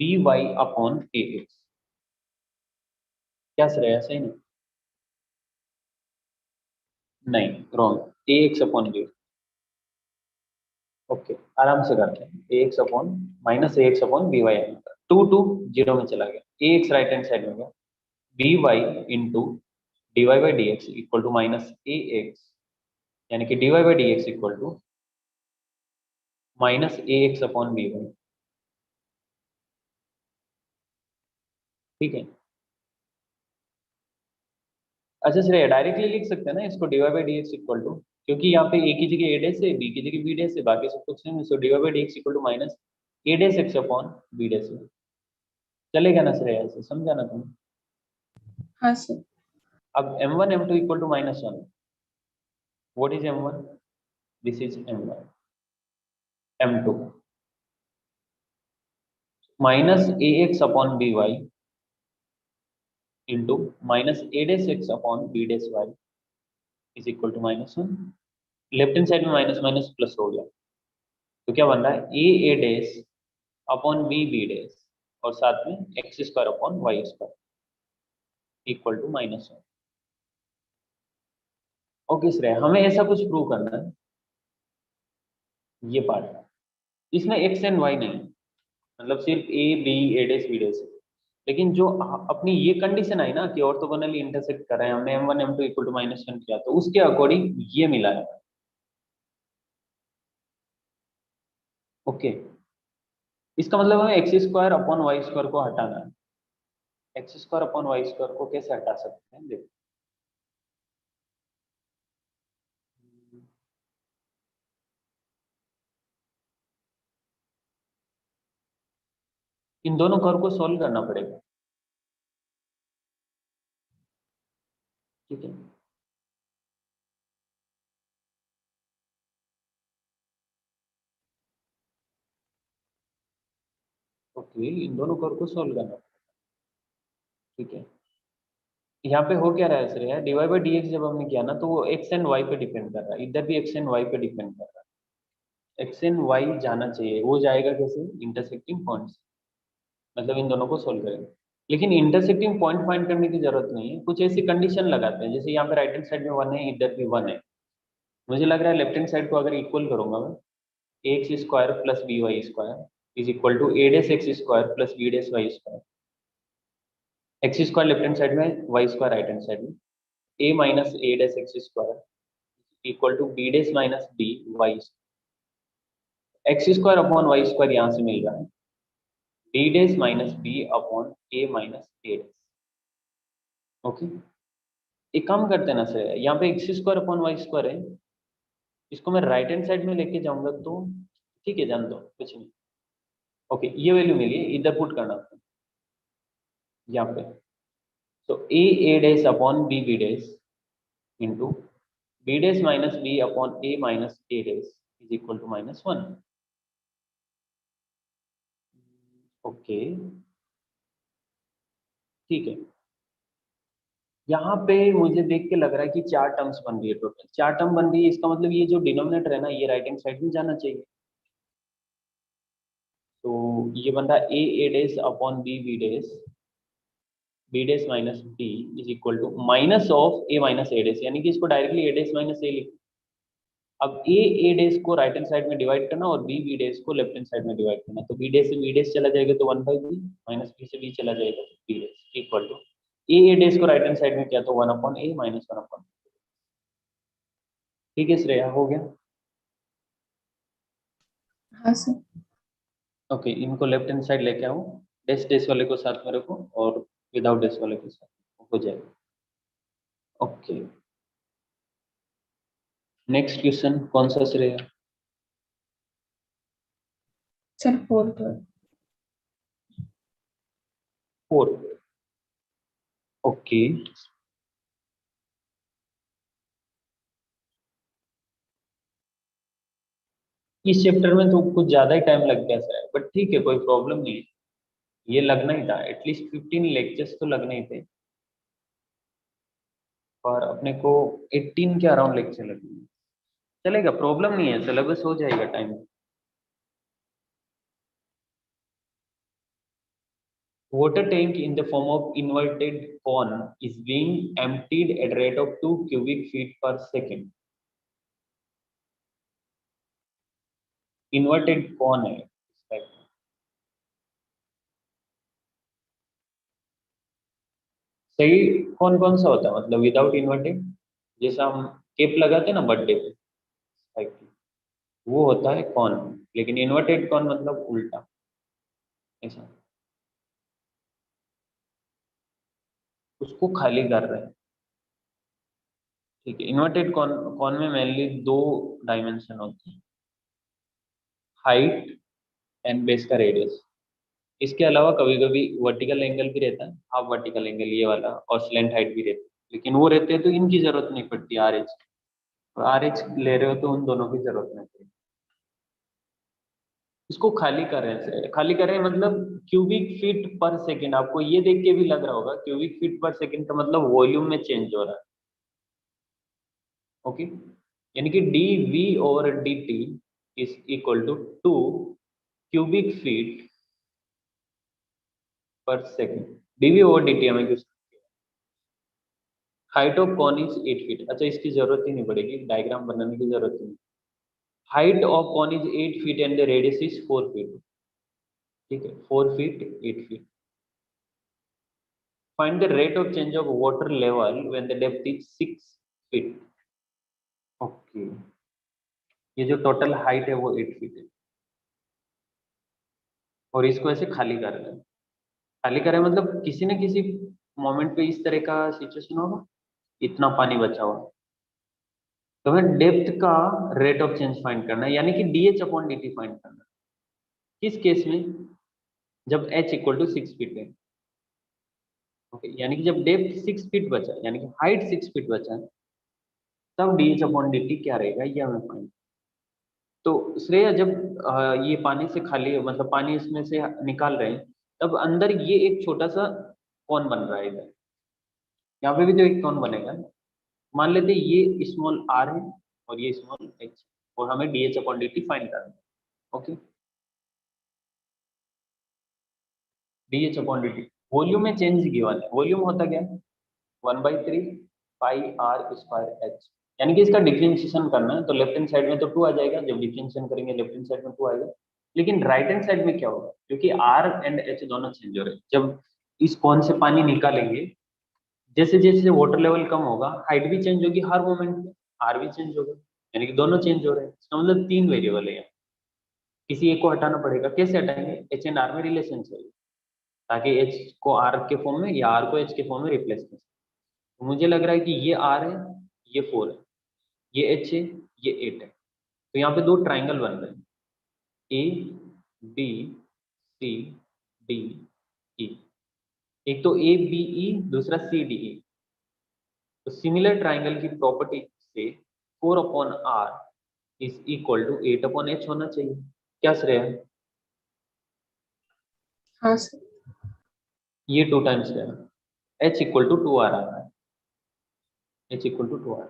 by अपॉन ax। क्या सर है, सही नहीं? नहीं, wrong, ax upon b। Okay, आराम से करते हैं। ax upon minus ax upon by आएगा, 2 2 0 में चला गया, ax राइट हैंड साइड में गया, by into dy by d x equal to minus ax, यानी कि dy by d x equal to minus ax upon by, ठीक है। अच्छा श्रेया, डायरेक्टली लिख सकते हैं ना इसको, dy by d x equal to, क्योंकि यहाँ पे a की जगह a डैश है, b की जगह b डैश है, बाकी सब कुछ नहीं, so dy by d x equal to minus a dash x upon b dash है। चलेगा ना श्रेया, ऐसे समझा ना तुम? हाँ सर। अब m1 m2 equal to minus 1, what is m1? This is m1, m2 minus ax upon by into minus a dash x upon b dash y is equal to minus 1। Left hand side में minus minus plus हो गया, तो क्या बन रहा है? a dash upon b dash और साथ में x square upon Y square equal to minus 1। Okay Shreya, हमें ऐसा कुछ प्रूव करना है, ये पार्ट इसमें एक्स एंड वाई नहीं, मतलब सिर्फ a b a dash B dash, लेकिन जो अपनी ये कंडीशन आई ना कि ऑर्थोगोनली इंटरसेक्ट कर रहे हैं, हमने m1 m2 equal to minus 1 किया, तो उसके अकॉर्डिंग ये मिला है। ओके, इसका मतलब हमें x square upon Y square को हटाना है। X square upon Y square को कैसे हटा सकते हैं, देखो। इन दोनों कर्व को सॉल्व करना पड़ेगा, ठीक है। ओके, इन दोनों कर्व को सॉल्व करना, ठीक है। यहाँ पे हो क्या रहा है sir, d y by d x जब हमने किया ना, तो वो एक्स एंड वाई पे डिपेंड कर रहा है, इधर भी एक्स एंड वाई पे डिपेंड कर रहा है। एक्स एंड वाई जाना चाहिए, वो जाएगा कैसे? इंटरसेक्टिंग पॉइंट्स, मतलब इन दोनों को सोल्व करेंगे। लेकिन इंटरसेक्टिंग पॉइंट फाइंड करने की जरूरत नहीं है, कुछ ऐसी कंडीशन लगाते हैं, जैसे यहाँ पे राइट हैंड साइड में 1 है, इधर भी 1 है, मुझे लग रहा है लेफ्ट हैंड साइड को अगर इक्वल करूंगा मैं, X square plus B Y square is equal to A dash X square plus B dash Y square, X square left hand side में, Y square right hand side में, a minus A dash X square equal to B dash minus B Y, X square upon Y square यहाँ से मिल रहा है D dash minus B upon A minus A dash. Okay, एक काम करते हैं ना सर, यहाँ पे x square upon Y square है, इसको मैं राइट हैंड साइड में लेके जाऊंगा तो ठीक है, जान दो कुछ नहीं। ओके, ये वैल्यू मिली है, इधर पुट करना आपको यहाँ पे। तो A dash upon B dash into B dash minus B upon A minus A dash is equal to -1। Okay, ठीक है। यहाँ पे मुझे देख के लग रहा है कि 4 टर्म्स बन रही है, टोटल 4 टर्म बन रही है। इसका मतलब ये जो डिनोमिनेटर है ना, ये राइट हैंड साइड में जाना चाहिए। तो ये बन रहा है A dash upon B dash B dash minus D is equal to minus of A minus A dash, यानी कि इसको directly A dash minus A लिख। अब ए डैश को राइट हैंड साइड में डिवाइड करना और बी डैश को लेफ्ट हैंड साइड में डिवाइड करना। तो बी डैश से बी डैश चला जाएगा तो 1/b, माइनस बी से बी चला जाएगा तो B dash equal to a dash को राइट हैंड साइड में किया तो 1/a माइनस 1/। ठीक है श्रेया, हो गया। हाँ सर। ओके, इनको लेफ्ट हैंड साइड लेके आओ, डैश डैश वाले को साथ में रखो और विदाउट डैश वाले को साथ हो जाएगा। ओके, नेक्स्ट क्वेश्चन कौन सा श्रेया? Sir fourth. 4। ओके, इस चैप्टर में तो कुछ ज्यादा ही टाइम लग गया सर, बट ठीक है, कोई प्रॉब्लम नहीं है। ये लगना ही था, एटलीस्ट 15 लेक्चर्स तो लगने ही थे, और अपने को 18 के अराउंड लेक्चर लगेंगे। चलेगा, प्रॉब्लम नहीं है, सिलेबस हो जाएगा time. Water tank in the form of inverted cone is being emptied at rate of 2 cubic feet per second. Inverted cone है इसका। सही कौन कौन सा होता है, मतलब विदाउट इन्वर्टेड, जैसा हम केप लगाते हैं ना बर्थडे पे, वो होता है कौन। लेकिन इन्वर्टेड कौन मतलब उल्टा ऐसा, उसको खाली कर रहे हैं। ठीक है, इन्वर्टेड कौन कौन में मेनली 2 डायमेंशन होते हैं, हाइट एंड बेस का रेडियस। इसके अलावा कभी कभी वर्टिकल एंगल भी रहता है, हाफ वर्टिकल एंगल ये वाला, और स्लैंट हाइट भी रहती है, लेकिन वो रहते हैं तो इनकी जरूरत नहीं पड़ती आर एच, और आर एच ले रहे हो तो उन दोनों की जरूरत नहीं पड़ती। इसको खाली कर रहे हैं, खाली कर रहे हैं मतलब क्यूबिक फीट पर सेकंड। आपको ये देख के भी लग रहा होगा क्यूबिक फीट पर सेकंड का मतलब वॉल्यूम में चेंज हो रहा है। ओके, यानी कि d v over d t is equal to 2 cubic feet per second. D v over d हमें कुछ, height of cone is 8 feet. अच्छा, इसकी जरूरत ही नहीं पड़ेगी, डायग्राम बनाने की जरूरत ही नहीं। Height of cone is 8 feet and the radius is 4 feet. ठीक है, 4 feet 8 feet. Find the rate of change of water level when the depth is 6 feet. Okay, ये जो टोटल हाइट है वो 8 फीट है, और इसको ऐसे खाली कर रहे हैं। खाली करें मतलब किसी न किसी मोमेंट पे इस तरह का सिचुएशन होगा, इतना पानी बचा हुआ, तो हमें डेप्थ का रेट ऑफ चेंज फाइंड करना है, यानी कि d h upon d t find करना है। किस केस में? जब एच इक्वल टू 6 फीट है। ओके, यानी कि जब डेप्थ 6 फीट बचा है, यानी कि हाइट 6 फीट बचा है, तब डीएच अपॉन डी टी क्या रहेगा ये हमें फाइंड। तो श्रेया, जब ये पानी से खाली मतलब पानी इसमें से निकाल रहे हैं, तब अंदर ये एक छोटा सा कौन बन रहा है इधर, यहाँ पे भी तो एक कौन बनेगा। मान लेते हैं ये स्मॉल आर है और ये स्मॉल एच, और हमें d h upon d t find करना है। Okay, d h upon d t volume में चेंज गिवन है। वॉल्यूम होता क्या है? 1/3 पाई आर स्क्वायर एच, यानी कि इसका डिफरेंशिएशन करना है, तो लेफ्ट हैंड साइड में तो 2 आ जाएगा, जब डिफरेंशिएशन करेंगे लेफ्ट हैंड साइड में 2 आएगा। लेकिन राइट हैंड साइड में क्या होगा, क्योंकि आर एंड एच दोनों चेंज हो रहे हैं, जब इस कौन से पानी निकालेंगे, जैसे जैसे वाटर लेवल कम होगा, हाइट भी चेंज होगी हर मोमेंट में, आर भी चेंज होगा, यानी कि दोनों चेंज हो रहे हैं। इसका मतलब 3 वेरिएबल है यहाँ। किसी एक को हटाना पड़ेगा, कैसे हटाएंगे? एच एंड आर में रिलेशन चाहिए ताकि एच को आर के फॉर्म में या आर को एच के फॉर्म में रिप्लेस कर सके। तो मुझे लग रहा है कि ये आर है, ये 4 है, ये एच है, ये 8 है। तो यहाँ पे दो ट्राइंगल बन रहे हैं, A B C D E. एक तो ए बी ई, दूसरा सी डी ई। तो सिमिलर ट्राइंगल की प्रॉपर्टी से 4/r is equal to 8/h होना चाहिए। क्या श्रेय है? हाँ सर। ये 2 टाइम्स है, h इक्वल टू 2r आ रहा है, h इक्वल टू 2r।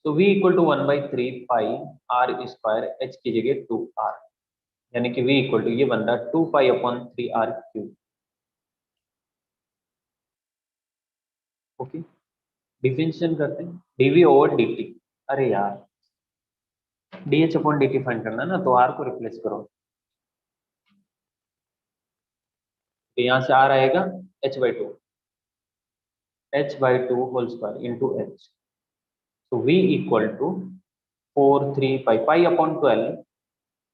तो v equal to 1/3 pi r square h की जगह 2r, यानी कि v इक्वल टू ये बन रहा है 2 pi upon 3r cube. Okay, differentiation करते हैं, dv ओवर dt। अरे यार, dh अपॉन dt फाइंड करना है ना, तो r को रिप्लेस करो। तो यहाँ से r आएगा h/2, h/2 whole square into h। तो v equal to 4 3 pi upon 12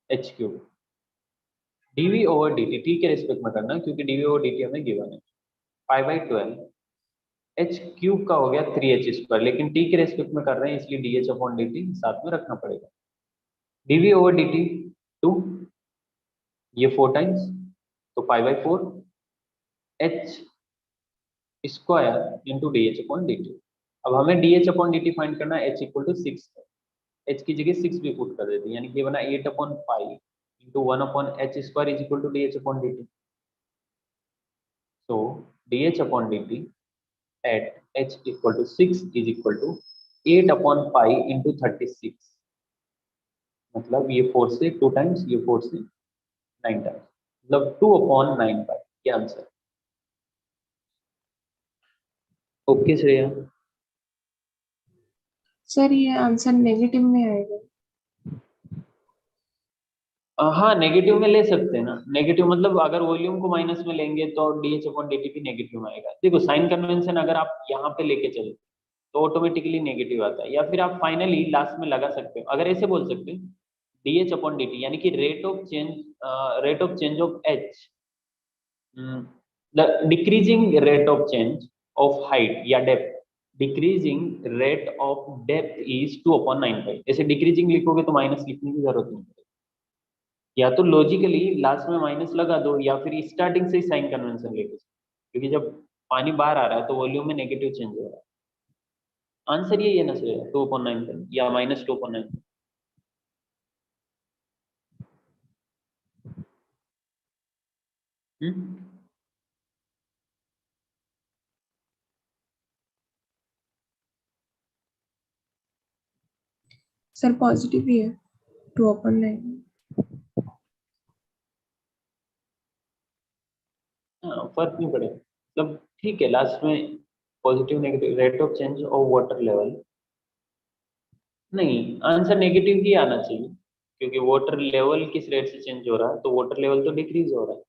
h cube. dv over dt t के रिस्पेक्ट में करना क्योंकि dv ओवर dt हमें गिवन है, पाई/12 h क्यूब का हो गया 3h स्क्वायर, लेकिन t के रिस्पेक्ट में कर रहे हैं इसलिए dh अपॉन dt साथ में रखना पड़ेगा। dv ओवर dt 2, ये 4 टाइम्स, तो पाई/4 h square into dh upon dt। अब हमें dh अपॉन dt फाइंड करना है, h इक्वल टू 6 है, h की जगह 6 भी पुट कर देते हैं, यानी कि बना 8/पाई into 1/h square is equal to dh upon dt। so dh upon dt at h equal to 6 is equal to 8/पाई इंटू 36। मतलब ये 4 से 2 टाइम्स, ये 4 से 9 टाइम्स, मतलब 2/9 पाई। क्या आंसर? ओके श्रेया। सर ये आंसर नेगेटिव में आएगा। हाँ, नेगेटिव में ले सकते हैं ना। नेगेटिव मतलब अगर वॉल्यूम को माइनस में लेंगे तो dh अपॉन dt भी नेगेटिव में आएगा। देखो साइन कन्वेंशन अगर आप यहाँ पे लेके चलो तो ऑटोमेटिकली नेगेटिव आता है, या फिर आप फाइनली लास्ट में लगा सकते हो। अगर ऐसे बोल सकते हो dh अपॉन dt यानी कि rate of change of h, the decreasing rate of change of height या depth, decreasing rate of depth is 2/9 pi. ऐसे डिक्रीजिंग लिखोगे तो माइनस लिखने की जरूरत नहीं पड़ेगी, या तो लॉजिकली लास्ट में माइनस लगा दो या फिर स्टार्टिंग से ही साइन कन्वेंशन लेके चलो, क्योंकि जब पानी बाहर आ रहा है तो वॉल्यूम में नेगेटिव चेंज हो रहा है। आंसर ये है ना सर, 2/9 या -2/9। सर पॉजिटिव ही है, 2/9। हाँ, फर्क नहीं पड़ेगा, मतलब ठीक है। लास्ट में positive negative rate of change of water level, नहीं आंसर नेगेटिव ही आना चाहिए, क्योंकि वाटर लेवल किस रेट से चेंज हो रहा है, तो वाटर लेवल तो डिक्रीज हो रहा है,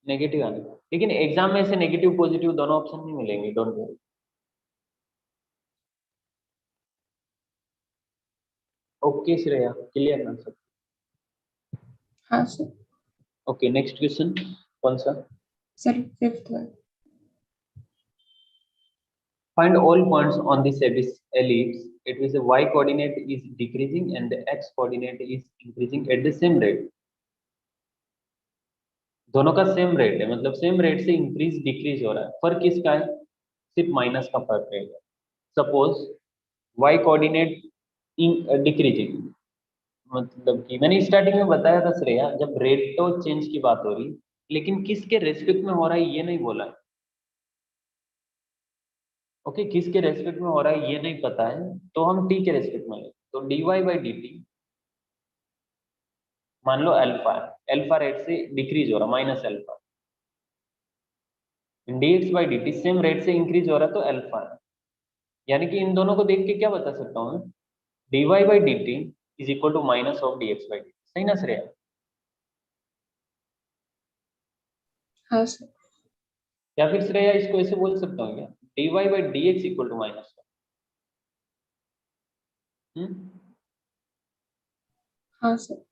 नेगेटिव आने। लेकिन एग्जाम में ऐसे नेगेटिव पॉजिटिव दोनों ऑप्शन नहीं मिलेंगे, don't worry. Okay Shreya, clear ना सब? हाँ सर। ओके, नेक्स्ट क्वेश्चन कौन सा? Sir 5th one. Find all points on this ellipse. It is a y coordinate is decreasing and the x coordinate is increasing at the same rate. दोनों का same rate है, मतलब same rate से increase decrease हो रहा है। फर्क किसका है? सिर्फ माइनस का फर्क रहेगा। सपोज y कोऑर्डिनेट डिक्रीजिंग, मतलब कि मैंने स्टार्टिंग में बताया था श्रेया, जब रेट ऑफ चेंज की बात हो रही, लेकिन किसके रेस्पेक्ट में हो रहा है ये नहीं बोला है। ओके, किसके रेस्पेक्ट में हो रहा है ये नहीं पता है, तो हम t के रेस्पेक्ट में लें। तो dy बाई dt मान लो अल्फा है, अल्फा रेट से डिक्रीज हो रहा minus alpha, dx by dt same rate से इंक्रीज हो रहा तो अल्फा है। यानी कि इन दोनों को देख के क्या बता सकता हूँ मैं, dy by dt is equal to minus of dx by dt। सही ना श्रेया? हाँ सर। या फिर श्रेया इसको ऐसे बोल सकता हूँ क्या, dy by dx equal to minus. हाँ सर।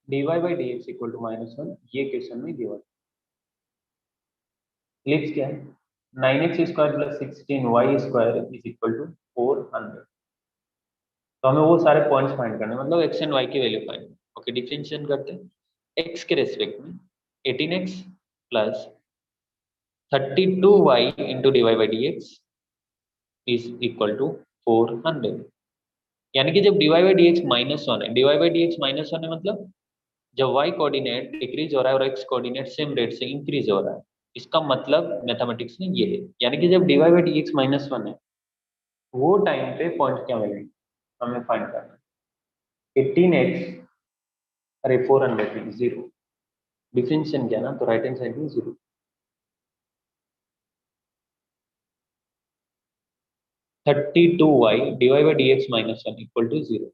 dy by dx equal to -1 ये क्वेश्चन में दिया लिप्स क्या है 9x square plus 16y square is equal to 400। तो हमें वो सारे पॉइंट्स फाइंड करने मतलब x एंड y की वैल्यू फाइंड। ओके डिफरेंशिएट करते हैं x के रेस्पेक्ट में 18x plus 32y into dy by dx is equal to 400। यानी कि जब dy by dx -1 है, dy by dx -1 है मतलब जब y कोऑर्डिनेट डिक्रीज हो रहा है और x कोऑर्डिनेट सेम रेट से इंक्रीज हो रहा है, इसका मतलब मैथमेटिक्स में ये है। यानी कि जब dy by dx -1 है वो टाइम पे पॉइंट क्या मिलेंगे हमें फाइंड करना है 18x अरे 400 0 डिफरेंशिएशन किया ना तो राइट हैंड साइड में 0 32y डिवाइड बाई dx -1 इक्वल टू 0।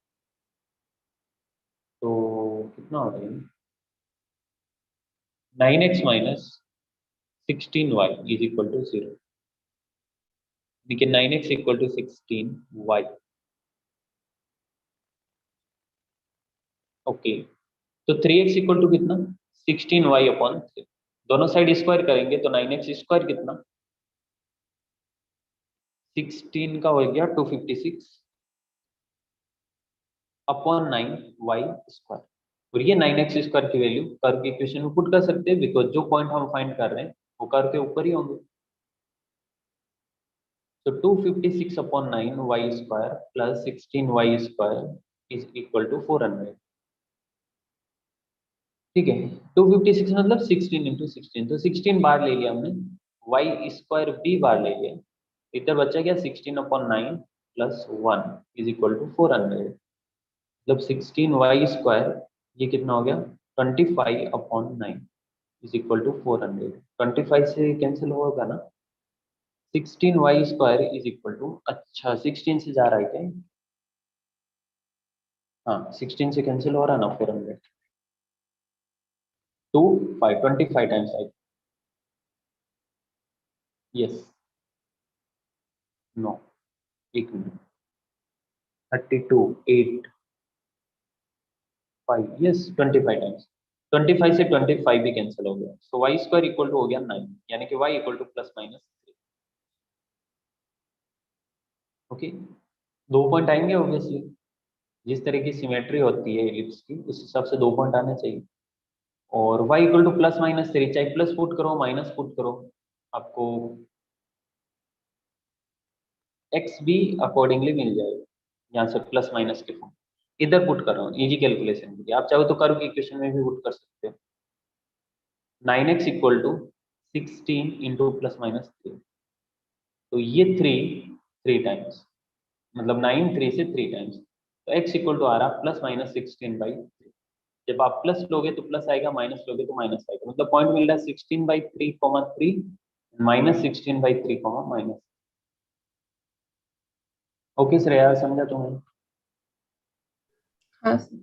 तो कितना हो रहा है 9x minus 16y is equal to 0। देखिए 9x equal to 16y। Okay तो 3x इक्वल टू कितना 16y अपॉन 3। दोनों साइड स्क्वायर करेंगे तो 9x स्क्वायर कितना 16 का हो गया 256 अपॉन 9y स्क्वायर। और ये 9x स्क्वायर की वैल्यू कर्व के इक्वेशन में पुट कर सकते हैं बिकॉज जो पॉइंट हम फाइंड कर रहे हैं वो कर्व के ऊपर ही होंगे। तो 256 upon 9y square plus 16y square is equal to 400। ठीक है 256 मतलब 16 इंटू 16 तो 16 बार ले लिया हमने y स्क्वायर भी बार ले लिया इधर बचा क्या 16 upon 9 plus 1 is equal to 400। मतलब 16y स्क्वायर ये कितना हो गया 25 अपॉन 9 इज इक्वल टू 400। 25 से कैंसिल होगा ना 16y square is equal to अच्छा 16 से जा रहा है क्या हाँ 16 से कैंसिल हो रहा है ना 400 2 5 25 टाइम्स आई यस नो एक मिनट 32 8 5 यस 25 टाइम्स 25 से 25 भी कैंसिल हो गया so y square equal to हो गया 9 यानी कि y equal to plus minus 3। Okay 2 point आएंगे ऑब्वियसली जिस तरह की सिमेट्री होती है एलिप्स की उस हिसाब से 2 पॉइंट आने चाहिए। और y equal to plus minus 3 चाहे प्लस पुट करो माइनस पुट करो आपको x भी अकॉर्डिंगली मिल जाएगा यहाँ से प्लस माइनस के फॉर्म इधर पुट कर रहा हूँ इजी कैलकुलेशन के लिए आप चाहो तो कर्व की इक्वेशन में भी पुट कर सकते हो 9x equal to 16 into plus minus 3 तो ये 3 टाइम्स मतलब 9 3 से 3 टाइम्स तो x इक्वल टू आ रहा प्लस माइनस 16/3। जब आप प्लस लोगे तो प्लस आएगा माइनस लोगे तो माइनस आएगा मतलब पॉइंट मिल रहा है 16/3 माइनस 16/3 माइनस। ओके श्रेया समझा तुम्हें हाँ सर।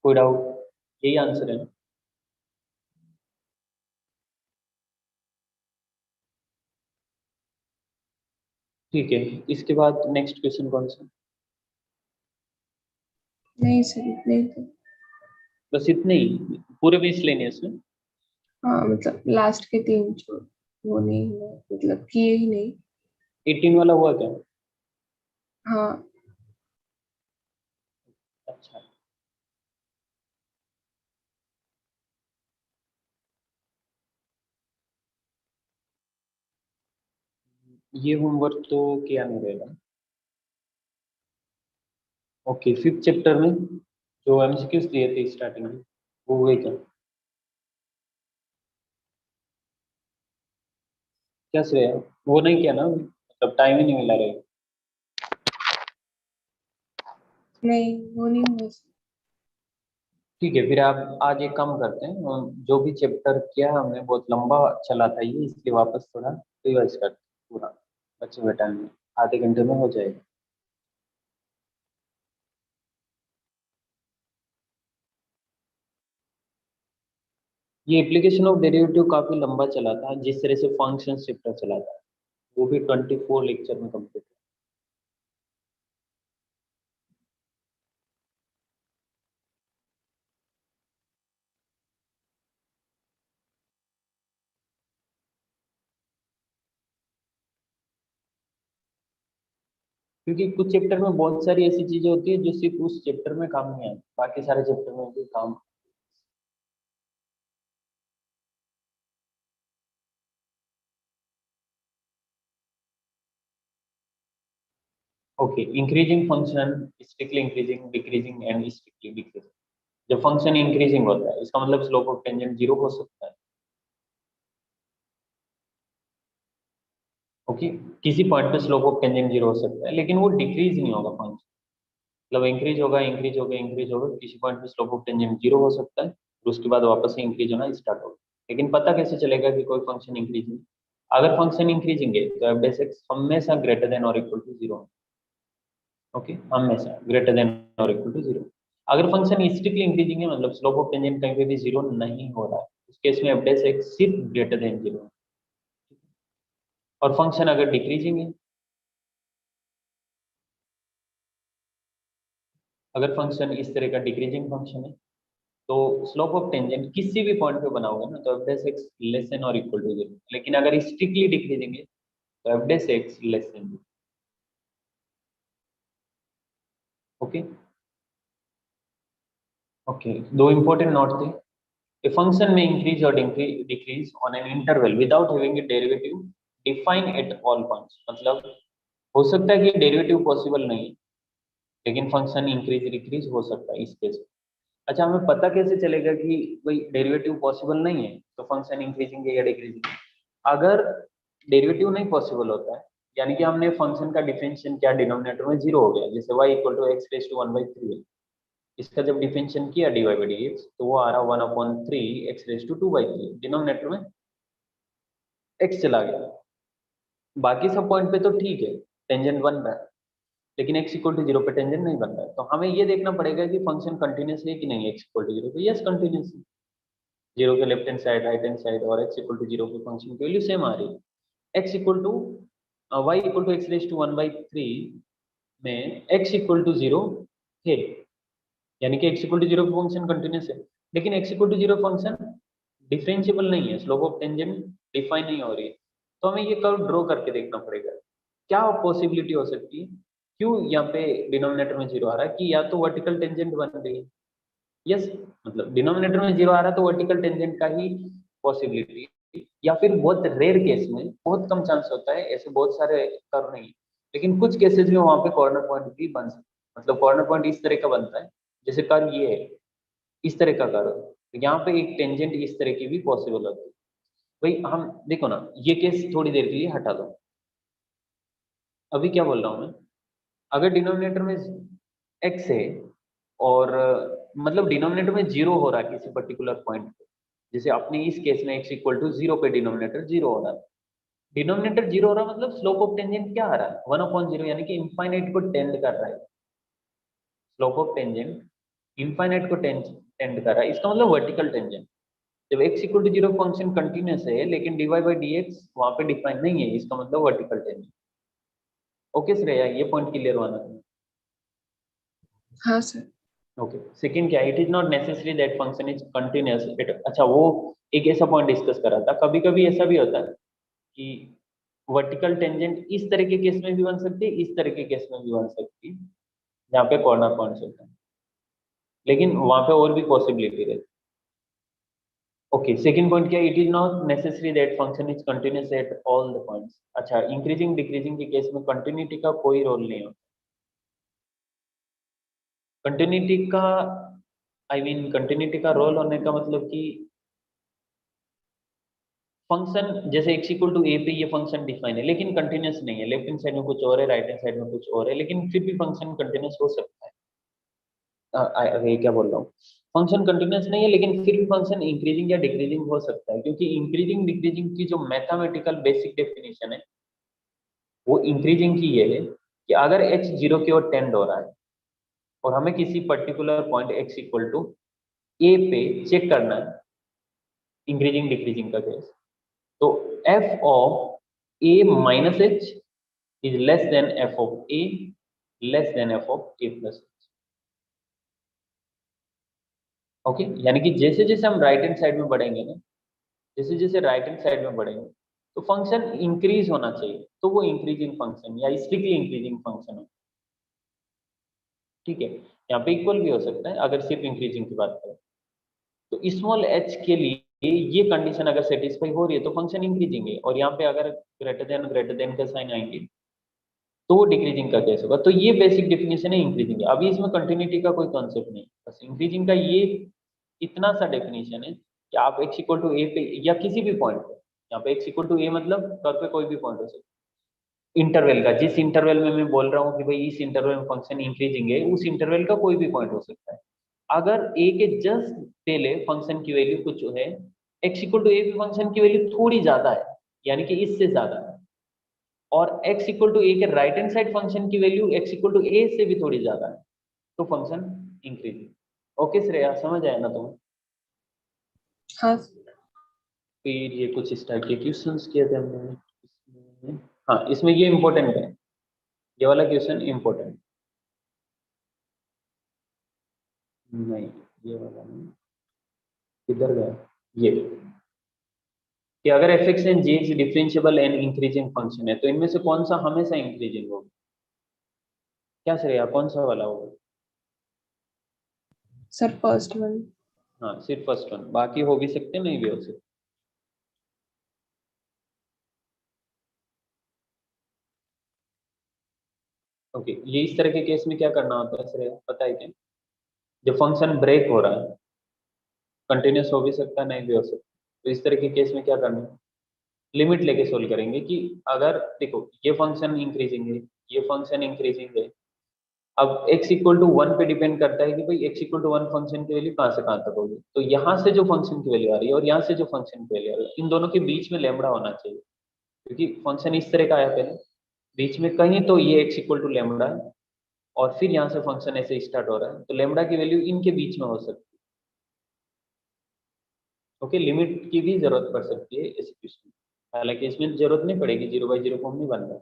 कोई डाउट यही आंसर है ना ठीक है इसके बाद नेक्स्ट क्वेश्चन कौन सा नहीं सर इतने ही थे। बस इतने ही पूरे बीस लेने हैं इसमें हाँ मतलब लास्ट के 3 जो वो नहीं हुआ मतलब किए ही नहीं। 18 वाला हुआ क्या हाँ अच्छा ये होमवर्क तो किया नहीं रहेगा ओके 5th चैप्टर में जो एमसीक्यूज दिए थे स्टार्टिंग में वो हुए क्या क्या श्रेया वो नहीं किया ना मतलब टाइम ही नहीं मिला रहे नहीं वो नहीं हुआ सर। ठीक है फिर आप आज एक काम करते हैं जो भी चैप्टर किया हमने बहुत लंबा चला था ये इसलिए वापस थोड़ा रिवाइज करते हैं पूरा बच्चे हुए टाइम में आधे घंटे में हो जाएगा। ये एप्लीकेशन ऑफ डेरिवेटिव काफी लंबा चला था जिस तरह से फंक्शन चैप्टर चला था वो भी 24 लेक्चर में कंप्लीट। क्योंकि कुछ चैप्टर में बहुत सारी ऐसी चीजें होती है जो सिर्फ उस चैप्टर में काम नहीं आती, बाकी सारे चैप्टर में भी काम। Okay, increasing function, strictly increasing, decreasing and strictly decreasing. जब फंक्शन इंक्रीजिंग होता है इसका मतलब स्लोप ऑफ टेंजेंट 0 हो सकता है। ओके, किसी पॉइंट पे स्लोप ऑफ टेंजेंट 0 हो सकता है, लेकिन वो डिक्रीज नहीं होगा फंक्शन। मतलब इंक्रीज होगा, इंक्रीज होगा, इंक्रीज होगा, किसी पॉइंट पे स्लोप ऑफ टेंजेंट 0 हो सकता है, फिर उसके बाद वापस से इंक्रीज होना स्टार्ट होगा। लेकिन पता कैसे चलेगा कि कोई फंक्शन इंक्रीजिंग? अगर फंक्शन इंक्रीजिंग है तो एफ डेस एक्स हमेशा ग्रेटर देन और इक्वल टू 0। ओके, हमेशा ग्रेटर देन और इक्वल टू 0। अगर फंक्शन स्ट्रिक्टली इंक्रीजिंग है, मतलब स्लोप ऑफ टेंजेंट कहीं पे भी 0 नहीं हो रहा है, उस केस में एफ डेस एक्स सिर्फ ग्रेटर देन 0। और फंक्शन अगर डिक्रीजिंग है, अगर फंक्शन इस तरह का डिक्रीजिंग फंक्शन है, तो स्लोप ऑफ टेंजेंट किसी भी पॉइंट पे बना होगा ना तो F dash X less than और इक्वल टू 0। लेकिन अगर स्ट्रिक्टली डिक्रीजिंग है तो F dash X less than 0। Okay okay, दो इंपॉर्टेंट नोट थे। A function may increase or decrease on an interval without having a derivative defined at all points। मतलब हो सकता है कि डेरिवेटिव पॉसिबल नहीं है, लेकिन फंक्शन इंक्रीज डिक्रीज हो सकता है इस केस में। अच्छा, हमें पता कैसे चलेगा कि भाई डेरिवेटिव पॉसिबल नहीं है तो फंक्शन इंक्रीजिंग है या डिक्रीजिंग? अगर डेरिवेटिव नहीं पॉसिबल होता है, यानी कि हमने फंक्शन का डिफरेंशिएशन क्या डिनोमिनेटर में 0 हो गया, जैसे y equal to x raise to 1/3 है, इसका जब डिफरेंशिएशन किया dy बाई dx तो वो आ रहा 1/3 x रेज टू 2/3, डिनोमिनेटर में x चला गया। बाकी सब पॉइंट पे तो ठीक है, टेंजेंट बन रहा है, लेकिन x इक्वल टू 0 पे टेंजेंट नहीं बन रहा है। तो हमें ये देखना पड़ेगा कि फंक्शन कंटिन्यूस है कि नहीं। x इक्वल टू 0 पे यस कंटिन्यूस है, 0 के left hand side, right hand side और x इक्वल टू 0 पे फंक्शन की वैल्यू सेम आ रही है। x equal to y equal to x raise to 1/3 में x इक्वल टू 0 है, यानी कि x इक्वल टू 0 पे फंक्शन कंटिन्यूस है। लेकिन x equal to 0 function differentiable नहीं है, स्लोप ऑफ टेंजेंट डिफाइन नहीं हो रही है। तो हमें ये कर्व ड्रॉ करके देखना पड़ेगा क्या पॉसिबिलिटी हो सकती है। क्यों यहाँ पे डिनोमिनेटर में 0 आ रहा है कि या तो वर्टिकल टेंजेंट बन रही है। यस, मतलब डिनोमिनेटर में 0 आ रहा है तो वर्टिकल टेंजेंट का ही पॉसिबिलिटी, या फिर बहुत रेयर केस में, बहुत कम चांस होता है, ऐसे बहुत सारे कर्व नहीं, लेकिन कुछ केसेस में वहां पे कॉर्नर पॉइंट भी बन सकता है। मतलब कॉर्नर पॉइंट इस तरह का बनता है, जैसे कर्व ये है, इस तरह का कर्व, तो यहाँ पे एक टेंजेंट इस तरह की भी पॉसिबल होती है। भाई हम देखो ना, ये केस थोड़ी देर के लिए हटा दो। अभी क्या बोल रहा हूँ मैं, अगर डिनोमिनेटर में x है और मतलब डिनोमिनेटर में 0 हो रहा है किसी पर्टिकुलर पॉइंट पे, जैसे अपने इस केस में x इक्वल टू 0 पे डिनोमिनेटर 0 हो रहा है, डिनोमिनेटर 0 हो रहा है, मतलब स्लोप ऑफ टेंजेंट क्या आ रहा है 1/0, यानी कि इनफाइनाइट को टेंड कर रहा है। स्लोप ऑफ टेंजेंट इनफाइनाइट को टेंड कर रहा है, इसका मतलब वर्टिकल टेंजेंट। जब x equal to 0 function continuous है लेकिन dy बाई dx वहां पे डिफाइन नहीं है, इसका मतलब वर्टिकल टेंजेंट। ओके श्रेया, ये पॉइंट क्लियर होना चाहिए। हाँ सर। ओके, सेकंड क्या, it is not necessary that function is continuous it. अच्छा, वो एक ऐसा पॉइंट डिस्कस करा था, कभी कभी ऐसा भी होता है कि वर्टिकल टेंजेंट इस तरह के केस में भी बन सकती है, इस तरह के केस में भी बन सकती है, जहाँ पे कॉर्नर पॉइंट्स होता है, लेकिन वहां पे और भी पॉसिबिलिटी रहती है। ओके, सेकंड पॉइंट क्या, it is not necessary that function is continuous at all the points. अच्छा, इंक्रीजिंग डिक्रीजिंग के केस में कंटिन्यूटी का कोई रोल नहीं होता। कंटिन्यूटी का कंटिन्यूटी का रोल होने का मतलब कि फंक्शन जैसे x इक्वल टू ए पे ये फंक्शन डिफाइन है लेकिन कंटिन्यूस नहीं है, लेफ्ट हैंड साइड में कुछ और है, राइट हैंड साइड में कुछ और है, लेकिन फिर भी फंक्शन कंटिन्यूस हो सकता है। अरे क्या बोल रहा हूँ, फंक्शन कंटिन्यूस नहीं है लेकिन फिर भी फंक्शन इंक्रीजिंग या डिक्रीजिंग हो सकता है, क्योंकि इंक्रीजिंग डिक्रीजिंग की जो मैथमेटिकल बेसिक डेफिनेशन है वो इंक्रीजिंग की ये है कि अगर h 0 की ओर टेंड हो रहा है और हमें किसी particular point x equal to A पे चेक करना है, इंक्रीजिंग डिक्रीजिंग का केस, तो f of a minus h is less than f of a less than f of a plus h. Okay, यानी कि जैसे जैसे हम राइट हैंड साइड में बढ़ेंगे ना, जैसे जैसे राइट हैंड साइड में बढ़ेंगे तो फंक्शन इंक्रीज होना चाहिए, तो वो इंक्रीजिंग फंक्शन या स्ट्रिक्टली इंक्रीजिंग फंक्शन है। ठीक है, यहाँ पे इक्वल भी हो सकता है अगर सिर्फ इंक्रीजिंग की बात करें। तो स्मॉल h के लिए ये कंडीशन अगर सेटिस्फाई हो रही है तो फंक्शन इंक्रीजिंग है, और यहाँ पे अगर ग्रेटर देन का साइन आएंगे तो वो डिक्रीजिंग का केस होगा। तो ये बेसिक डेफिनेशन है इंक्रीजिंग। अभी इसमें कंटिन्यूटी का कोई कॉन्सेप्ट नहीं, बस इंक्रीजिंग का ये इतना सा डेफिनेशन है कि आप x इक्वल टू ए पे या किसी भी पॉइंट पे, यहाँ पे x इक्वल टू ए मतलब कर्व पे कोई भी पॉइंट हो सकता है, इंटरवल का जिस इंटरवल में मैं बोल रहा हूँ कि भाई इस इंटरवल में फंक्शन इंक्रीजिंग है, उस इंटरवल का कोई भी पॉइंट हो सकता है। अगर a के जस्ट पहले फंक्शन की वैल्यू कुछ है, x इक्वल टू ए पे फंक्शन की वैल्यू थोड़ी ज्यादा है, यानी कि इससे ज्यादा है, और x इक्वल टू ए के राइट हैंड साइड फंक्शन की वैल्यू x इक्वल टू ए से भी थोड़ी ज्यादा है, तो फंक्शन इंक्रीजिंग। ओके श्रेया, समझ आया ना तुम्हें? हाँ फिर ये कुछ इस टाइप के क्वेश्चंस किए थे हमने इसमें। हाँ, इसमें ये इंपॉर्टेंट है, ये वाला क्वेश्चन इंपॉर्टेंट नहीं, ये वाला नहीं, किधर गया ये, कि अगर f x and g x differentiable and increasing function है तो इनमें से कौन सा हमेशा इंक्रीजिंग होगा? क्या श्रेया, कौन सा वाला होगा? Sir first one. हाँ, सिर्फ फर्स्ट वन, बाकी हो भी सकते नहीं भी हो सकते। ओके, ये इस तरह के केस में क्या करना होता है श्रेया, पता है क्या? जब फंक्शन ब्रेक हो रहा है, कंटिन्यूस हो भी सकता है नहीं भी हो सकता, तो इस तरह के केस में क्या करना है, लिमिट लेके सोल्व करेंगे कि अगर देखो ये फंक्शन इंक्रीजिंग है, ये फंक्शन इंक्रीजिंग है, अब x इक्वल टू 1 पे डिपेंड करता है कि भाई x इक्वल टू 1 फंक्शन की वैल्यू कहाँ से कहाँ तक होगी, तो यहाँ से जो फंक्शन की वैल्यू आ रही है और यहाँ से जो फंक्शन की वैल्यू आ रही है, इन दोनों के बीच में लैम्बडा होना चाहिए, क्योंकि फंक्शन इस तरह का आया पहले, बीच में कहीं तो ये x इक्वल टू लैम्बडा है, और फिर यहाँ से फंक्शन ऐसे स्टार्ट हो रहा है, तो लैम्बडा की वैल्यू इनके बीच में हो सकती है। ओके, लिमिट की भी जरूरत पड़ सकती है इस क्वेश्चन में, हालांकि इसमें जरूरत नहीं पड़ेगी, 0/0 फॉर्म नहीं बन रहा।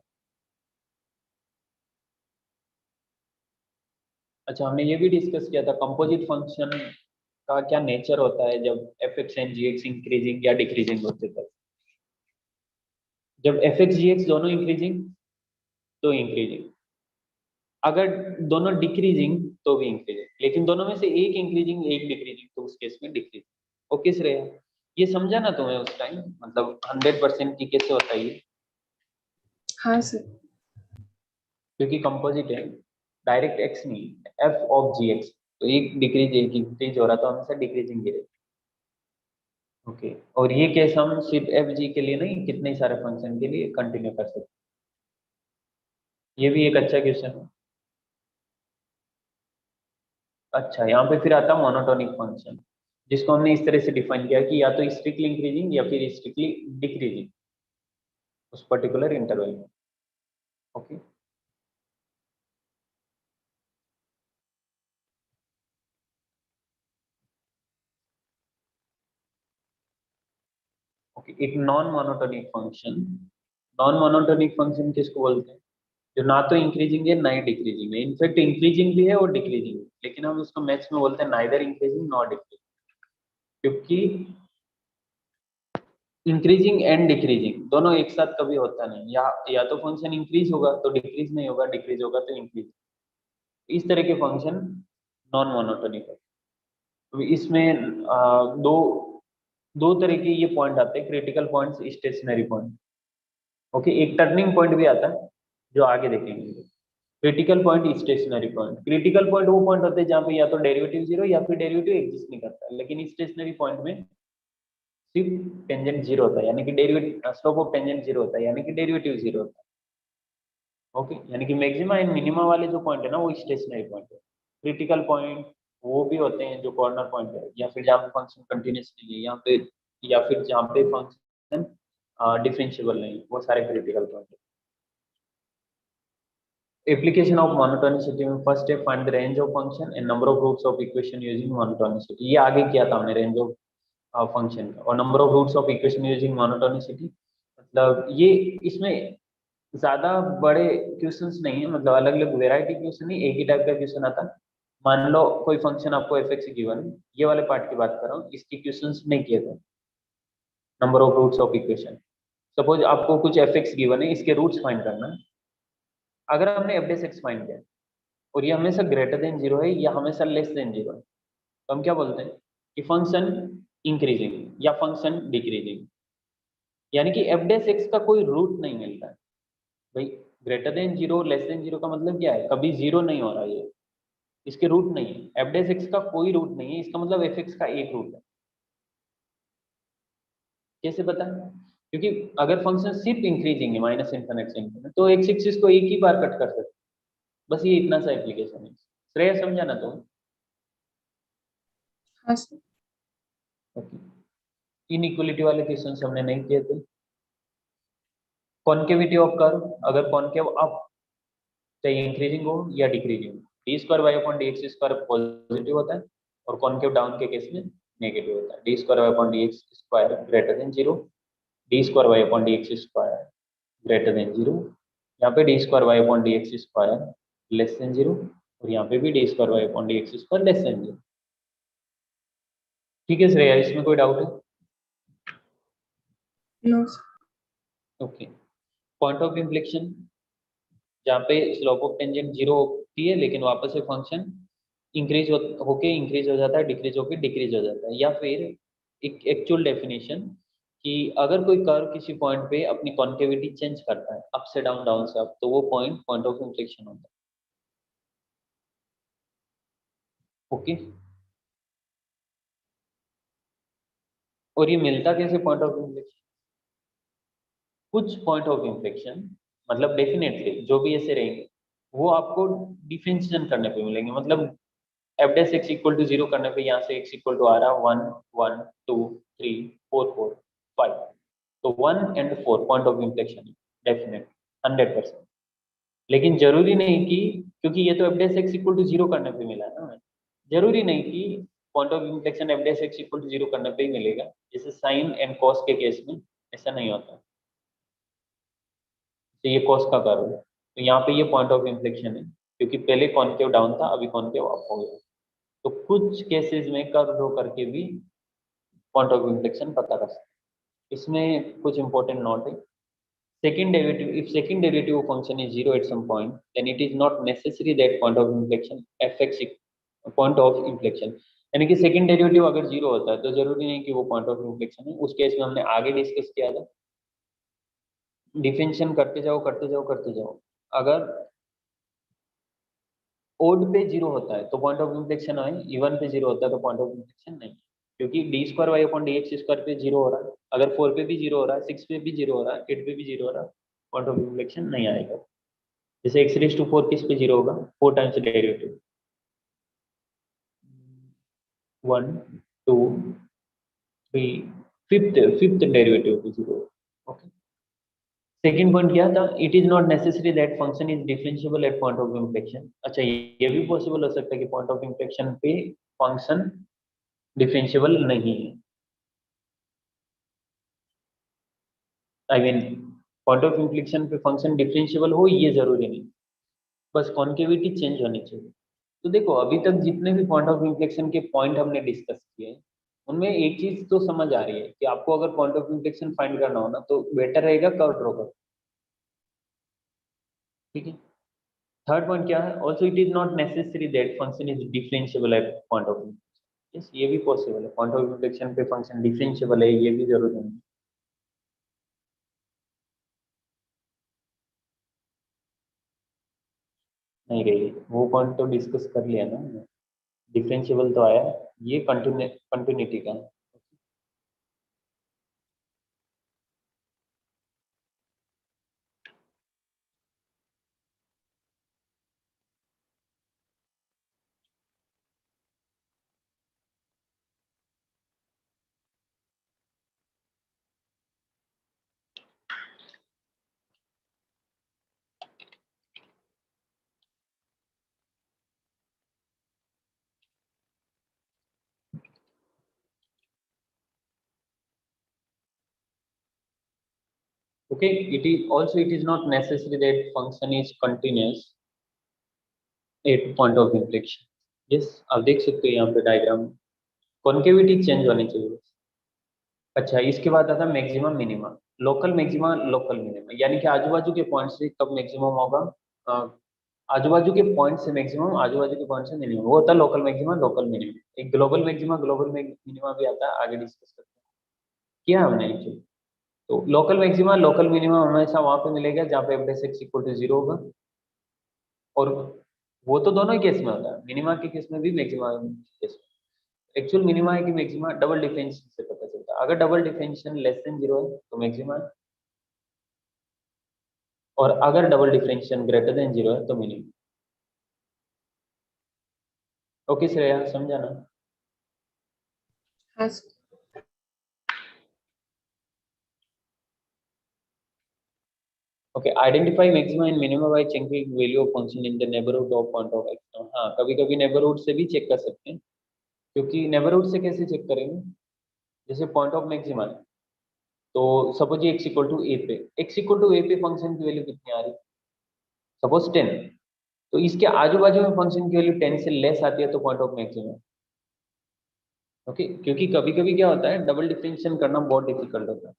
अच्छा, हमने ये भी डिस्कस किया था कंपोजिट फंक्शन का क्या नेचर होता है जब f x and g x increasing या डिक्रीजिंग होते तब। जब एफ एक्स जी एक्स दोनों इंक्रीजिंग तो इंक्रीजिंग, अगर दोनों डिक्रीजिंग तो भी इंक्रीजिंग, लेकिन दोनों में से एक इंक्रीजिंग एक डिक्रीजिंग तो उस केस में डिक्रीजिंग। ओके श्रेया, ये समझा ना तुम्हें उस टाइम, मतलब 100% की कैसे होता है ये? हाँ सर। क्योंकि कंपोजिट है, डायरेक्ट एक्स नहीं, एफ ऑफ जी एक्स, तो एक डिक्रीज एक इंक्रीज हो रहा तो हमेशा डिक्रीजिंग गिरे। ओके, और ये केस हम सिर्फ एफ जी के लिए नहीं, कितने सारे फंक्शन के लिए कंटिन्यू कर सकते, ये भी एक अच्छा क्वेश्चन है। अच्छा, यहाँ पे फिर आता है मोनोटोनिक फंक्शन, जिसको हमने इस तरह से डिफाइन किया कि या तो स्ट्रिक्टली इंक्रीजिंग या फिर स्ट्रिक्टली डिक्रीजिंग उस पर्टिकुलर इंटरवल में। ओके, ओके, एक non monotonic function, non monotonic function किसको बोलते हैं? जो ना तो इंक्रीजिंग है ना ही डिक्रीजिंग है, इनफैक्ट इंक्रीजिंग भी है और डिक्रीजिंग है, लेकिन हम उसको मैथ्स में बोलते हैं नाइदर इंक्रीजिंग नॉट डिक्रीजिंग, क्योंकि इंक्रीजिंग एंड डिक्रीजिंग दोनों एक साथ कभी होता नहीं, या तो फंक्शन इंक्रीज होगा तो डिक्रीज नहीं होगा, डिक्रीज होगा तो इंक्रीज, इस तरह के फंक्शन नॉन मोनोटोनिक है। तो इसमें दो दो तरह के ये पॉइंट आते हैं, critical points, stationary point. Okay, एक टर्निंग पॉइंट भी आता है जो आगे देखेंगे। Critical point, stationary point. Critical point वो पॉइंट होते हैं जहाँ पे या तो डेरिवेटिव जीरो या फिर डेरिवेटिव एग्जिस्ट नहीं करता है, लेकिन स्टेशनरी पॉइंट में सिर्फ टेंजेंट जीरो होता है, यानी कि derivative slope of tangent zero होता है, यानी कि डेरिवेटिव जीरो होता है। ओके, यानी कि मैक्सिमा एंड मिनिमा वाले जो पॉइंट है ना वो स्टेशनरी पॉइंट है। क्रिटिकल पॉइंट वो भी होते हैं जो कॉर्नर पॉइंट है, या फिर जहाँ पे फंक्शन कंटिन्यूस नहीं है, यहाँ पे, या फिर जहाँ पे फंक्शन डिफरेंशिएबल नहीं, वो सारे क्रिटिकल पॉइंट है। एप्लीकेशन ऑफ मोनोटोनिसिटी में फर्स्ट है find the range of function and number of roots of equation using monotonicity, ये आगे किया था हमने रेंज ऑफ फंक्शन का, और number of roots of equation using monotonicity मतलब ये इसमें ज्यादा बड़े क्वेश्चंस नहीं है, मतलब अलग अलग वेराइटी क्वेश्चन नहीं, एक ही टाइप का क्वेश्चन आता है। मान लो कोई फंक्शन आपको एफ एक्स गिवन है, ये वाले पार्ट की बात कर रहा हूँ, इसके क्वेश्चंस नहीं किए थे। Number of roots of equation, suppose आपको कुछ एफ एक्स गिवन है, इसके रूट्स फाइंड करना है। अगर हमने एफ डेस एक्स फाइंड किया और ये हमेशा ग्रेटर देन जीरो है या हमेशा लेस देन जीरो है, तो हम क्या बोलते हैं कि फंक्शन इंक्रीजिंग या फंक्शन डिक्रीजिंग, यानी कि एफ डेस एक्स का कोई रूट नहीं मिलता है भाई। Greater than zero less than zero का मतलब क्या है, कभी जीरो नहीं हो रहा है, ये इसके रूट नहीं है। एफ डेस एक्स का कोई रूट नहीं है, इसका मतलब एफ एक्स का एक रूट है। कैसे पता? क्योंकि अगर फंक्शन सिर्फ इंक्रीजिंग है माइनस इन्फिनिट से इन्फिनिट, तो एक्स एक्सिस को एक ही बार कट कर सकते, बस ये इतना सा एप्लीकेशन है। श्रेय समझा ना? तो हाँ सर। ओके, इनइक्वलिटी वाले क्वेश्चन हमने नहीं किए थे। कॉन्केविटी ऑफ कर्व, अगर कॉन्केव अप चाहे इंक्रीजिंग हो या decreasing, d square y upon d x square positive होता है, और कॉन्केव डाउन के केस में नेगेटिव होता है। D square y upon d x square greater than zero, d square y upon d x square greater than zero, यहाँ पे d square y upon d x square less than zero, और यहाँ पे भी d square y upon d x square less than zero. ठीक है श्रेया, इसमें कोई डाउट है? No sir. Okay, point of inflection, जहाँ पे स्लोप ऑफ टेंजेंट जीरो होती है लेकिन वापस से फंक्शन इंक्रीज होके इंक्रीज हो जाता है, डिक्रीज होके डिक्रीज हो जाता है। या फिर एक एक्चुअल डेफिनेशन कि अगर कोई कर्व किसी पॉइंट पे अपनी कॉन्केविटी चेंज करता है अप से डाउन, डाउन से अप, तो वो पॉइंट पॉइंट ऑफ इन्फ्लेक्शन होता है। ओके, और ये मिलता कैसे पॉइंट ऑफ इन्फ्लेक्शन? कुछ पॉइंट ऑफ इन्फ्लेक्शन मतलब डेफिनेटली जो भी ऐसे रहेंगे वो आपको डिफरेंशिएशन करने पे मिलेंगे। मतलब f dash x equal to zero करने पे यहाँ से एक्स इक्वल टू आ रहा है 1 1 2 3 4 4 5, तो 1 और 4 पॉइंट ऑफ इन्फ्लेक्शन है डेफिनेट 100%। लेकिन जरूरी नहीं कि, क्योंकि ये तो f dash x equal to zero करने पे मिला है ना, जरूरी नहीं कि point of inflection f dash x equal to zero करने पे ही मिलेगा। जैसे साइन एंड कॉस के केस में ऐसा नहीं होता। तो ये कॉस का कर्व है, तो यहाँ पे ये पॉइंट ऑफ इन्फ्लेक्शन है, क्योंकि पहले कॉन्केव डाउन था, अभी कॉन्केव अप हो गया। तो कुछ केसेस में कर्व ड्रॉ करके भी पॉइंट ऑफ इन्फ्लेक्शन पता कर सकते हैं। इसमें कुछ इंपॉर्टेंट नोट है। Second derivative, if second derivative of function is zero at some point, then it is not necessary that point of inflection affects point of inflection। यानी कि सेकंड डेरिवेटिव अगर जीरो होता है तो जरूरी नहीं कि वो पॉइंट ऑफ इन्फ्लेक्शन है। उस केस में हमने आगे डिस्कस किया था, डिफरेंशिएशन करते जाओ करते जाओ करते जाओ। अगर ओड पे जीरो होता है तो पॉइंट ऑफ इन्फ्लेक्शन है, इवन पे जीरो होता है तो पॉइंट ऑफ इन्फ्लेक्शन नहीं, क्योंकि d square y upon d x square पे जीरो हो रहा है। अगर 4 पे भी जीरो हो रहा है, 6 पे भी जीरो हो रहा है, 8 पे भी जीरो हो रहा है, पॉइंट ऑफ इन्फ्लेक्शन नहीं आएगा। जैसे एक्स रेज टू 4 किस पे जीरो होगा? 4 times derivative, 1 2 3, fifth fifth derivative पे जीरो। ओके, सेकंड पॉइंट क्या था? It is not necessary that function is differentiable eight point of inflection. अच्छा, ये भी पॉसिबल हो सकता है कि पॉइंट ऑफ इन्फ्लेक्शन पे फंक्शन डिफरेंशिएबल नहीं है। I mean point of inflection पे फंक्शन डिफरेंशिएबल हो ये जरूरी नहीं, बस कॉन्केविटी चेंज होनी चाहिए। तो देखो, अभी तक जितने भी पॉइंट ऑफ इन्फ्लेक्शन के पॉइंट हमने डिस्कस किए, उनमें एक चीज तो समझ आ रही है कि आपको अगर पॉइंट ऑफ इन्फ्लेक्शन फाइंड करना हो ना, तो बेटर रहेगा कर्व ड्रॉ करो। ठीक है, थर्ड पॉइंट क्या है? Also it is not necessary that function is differentiable eight point of inflection. Yes, ये भी पॉसिबल है, पॉइंट ऑफ इन्फ्लेक्शन पे फंक्शन डिफरेंशिएबल है, ये भी जरूरी नहीं। नहीं रही, वो पॉइंट तो डिस्कस कर लिया ना, डिफरेंशिएबल तो आया, ये कंटिन्यूटी का है। Okay, it is not necessary that function is continuous at point of inflection. Yes, आप देख सकते हो यहाँ पे डायग्राम, कॉन्केविटी चेंज होनी चाहिए। अच्छा, इसके बाद आता है maximum minima, local maxima local minima, यानी कि आजू बाजू के पॉइंट से कब मैक्सिमम होगा, आजू बाजू के पॉइंट से मैक्सिमम, आजू बाजू के पॉइंट से मिनिमम, वो होता है लोकल मैक्सिमा लोकल मिनिमा। एक ग्लोबल मैक्सिमा ग्लोबल मिनिमा भी आता है, आगे डिस्कस करते हैं, किया हमने एक्चुअली। तो लोकल मैक्सिमा लोकल मिनिमा हमेशा वहां पे मिलेगा जहाँ पे f x इक्वल टू 0 होगा, और वो तो दोनों ही केस में होता है, मिनिमा के केस में भी मैक्सिमा के केस में। एक्चुअल मिनिमा है कि मैक्सिमा डबल डिफरेंशियल से पता चलता है, अगर डबल डिफरेंशियल लेस देन 0 है तो मैक्सिमा है, और अगर डबल डिफरेंशियल ग्रेटर देन 0 है तो मिनिमम। ओके श्रेया, समझा ना? हाँ sir. Okay, identify maxima and minima bye checking value of function in the neighbourhood of point of x. हाँ, कभी कभी नेबरहुड से भी चेक कर सकते हैं, क्योंकि नेबरहुड से कैसे चेक करेंगे, जैसे पॉइंट ऑफ मैक्सिमा है, तो सपोज ये x इक्वल टू ए पे, x इक्वल टू ए पे फंक्शन की वैल्यू कितनी आ रही है, सपोज 10, तो इसके आजू बाजू में फंक्शन की वैल्यू 10 से लेस आती है तो पॉइंट ऑफ मैक्सिमा। ओके, क्योंकि कभी कभी क्या होता है, डबल डिफरेंशिएशन करना बहुत डिफिकल्ट होता है।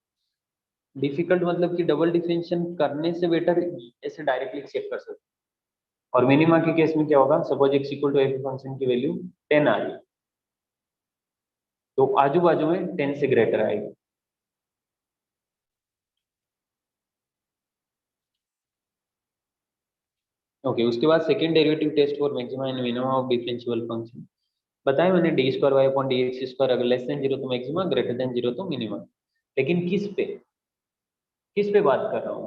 डिफिकल्ट मतलब कि डबल डिफरेंशिएशन करने से बेटर ऐसे डायरेक्टली चेक कर सकते हैं। और मिनिमा के केस में क्या होगा, suppose x equal to A पे फंक्शन की वैल्यू 10 आ रही है, तो आजू बाजू में 10 से ग्रेटर आएगी। ओके, उसके बाद second derivative test for maxima and minima of differential function. बताया मैंने, d square y upon d x square, अगर लेस देन 0 तो मैक्सिमा, ग्रेटर देन 0 तो मिनिमा। लेकिन किस पे बात कर रहा हूँ,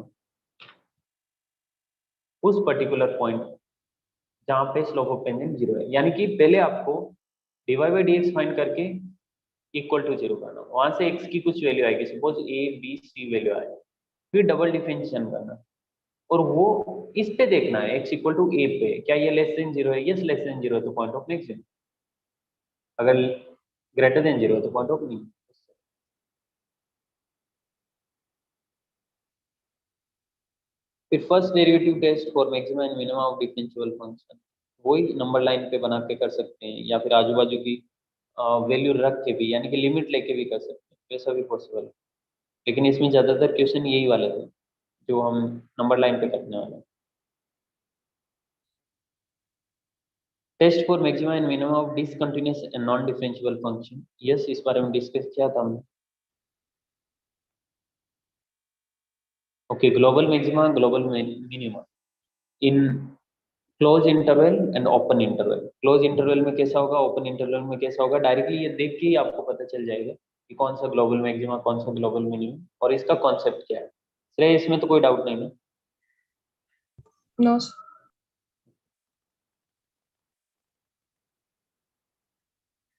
उस पर्टिकुलर पॉइंट जहाँ पे स्लोप ऑफ टेंजेंट 0 है, यानी कि पहले आपको dy by d x find करके इक्वल टू 0 करना, वहां से x की कुछ वैल्यू आएगी, suppose a b c value आएगी, फिर डबल डिफरेंशिएशन करना, और वो इस पे देखना है x इक्वल टू a पे, क्या ये लेस देन 0 है, यस लेस देन 0 है तो पॉइंट ऑफ मैक्सिमम, अगर ग्रेटर देन 0 है तो पॉइंट ऑफ मिनिमम। फिर first derivative test for maxima and minima of differential function, वही नंबर लाइन पे बना के कर सकते हैं, या फिर आजू बाजू की वैल्यू रख के भी, यानी कि लिमिट लेके भी कर सकते हैं, वैसा भी पॉसिबल है। लेकिन इसमें ज्यादातर क्वेश्चन यही वाले थे जो हम नंबर लाइन पे करने वाले हैं। Test for maxima and minima of discontinuous and non differential function, yes इस बारे में डिस्कस किया था हमने। Okay, global maxima global minima in close interval and open interval. Close interval में कैसा होगा, ओपन इंटरवल में कैसा होगा, डायरेक्टली ये देख के ही आपको पता चल जाएगा कि कौन सा ग्लोबल मैक्सिमा कौन सा ग्लोबल मिनिमम, और इसका कॉन्सेप्ट क्या है। श्रेय, इसमें तो कोई डाउट नहीं ना? नो।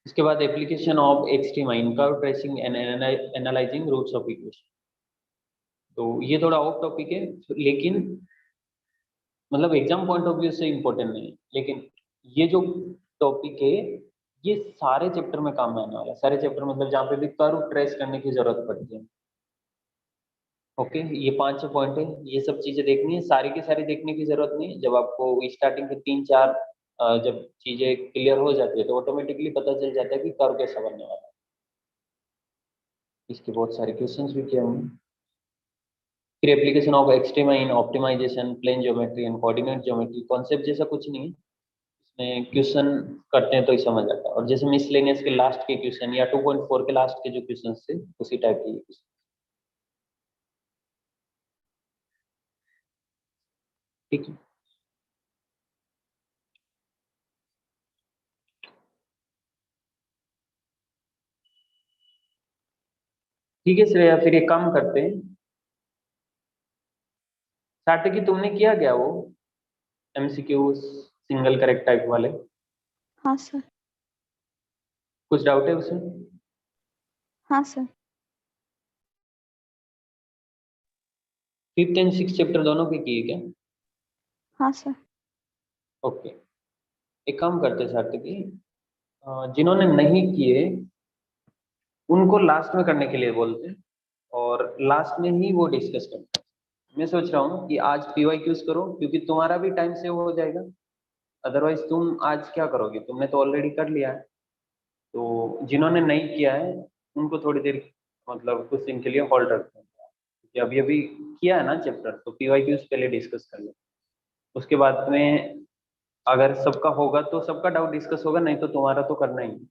इसके बाद application of extrema in curve tracing and analysing roots of equation. तो ये थोड़ा ऑफ टॉपिक है, लेकिन मतलब एग्जाम पॉइंट ऑफ व्यू से इम्पोर्टेंट नहीं है, लेकिन ये जो टॉपिक है ये सारे चैप्टर में काम में आने वाला है। सारे चैप्टर मतलब जहाँ पे भी कर्व ट्रेस करने की जरूरत पड़ती है। ओके, ये 5 पॉइंट है, ये सब चीजें देखनी है, सारी की सारी देखने की जरूरत नहीं है। जब आपको स्टार्टिंग के 3-4 जब चीजें क्लियर हो जाती है तो ऑटोमेटिकली पता चल जाता है कि कर्व कैसा बनने वाला है। इसके बहुत सारे क्वेश्चंस भी किए होंगे। फिर application of extrema in optimisation, plane geometry and coordinate geometry. Concept जैसा कुछ नहीं है, इसमें क्वेश्चन करते हैं तो ही समझ आता है। और जैसे मिसलेनियस के लास्ट के क्वेश्चन या 2.4 के लास्ट के जो क्वेश्चन थे उसी टाइप के क्वेश्चन। ठीक है, ठीक है श्रेया, फिर एक काम करते हैं, सार्थकी तुमने किया क्या वो एमसीक्यू सिंगल करेक्ट टाइप वाले? हाँ सर। कुछ डाउट है उसमें? हाँ sir. 5th and 6th chapter दोनों के किए क्या? हाँ सर। ओके, एक काम करते हैं सार्थकी, जिन्होंने नहीं किए उनको लास्ट में करने के लिए बोलते हैं, और लास्ट में ही वो डिस्कस करते हैं। मैं सोच रहा हूँ कि आज PYQs करो, क्योंकि तुम्हारा भी टाइम सेव हो जाएगा। अदरवाइज तुम आज क्या करोगे, तुमने तो ऑलरेडी कर लिया है। तो जिन्होंने नहीं किया है उनको थोड़ी देर मतलब कुछ दिन के लिए होल्ड रखते हैं, क्योंकि अभी अभी किया है ना चैप्टर, तो PYQs पहले डिस्कस कर लो। उसके बाद में अगर सबका होगा तो सबका डाउट डिस्कस होगा, नहीं तो तुम्हारा तो करना ही है।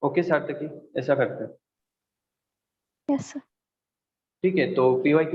ओके सार्थकी, ऐसा करते हैं। Yes sir. ठीक है, तो PYQs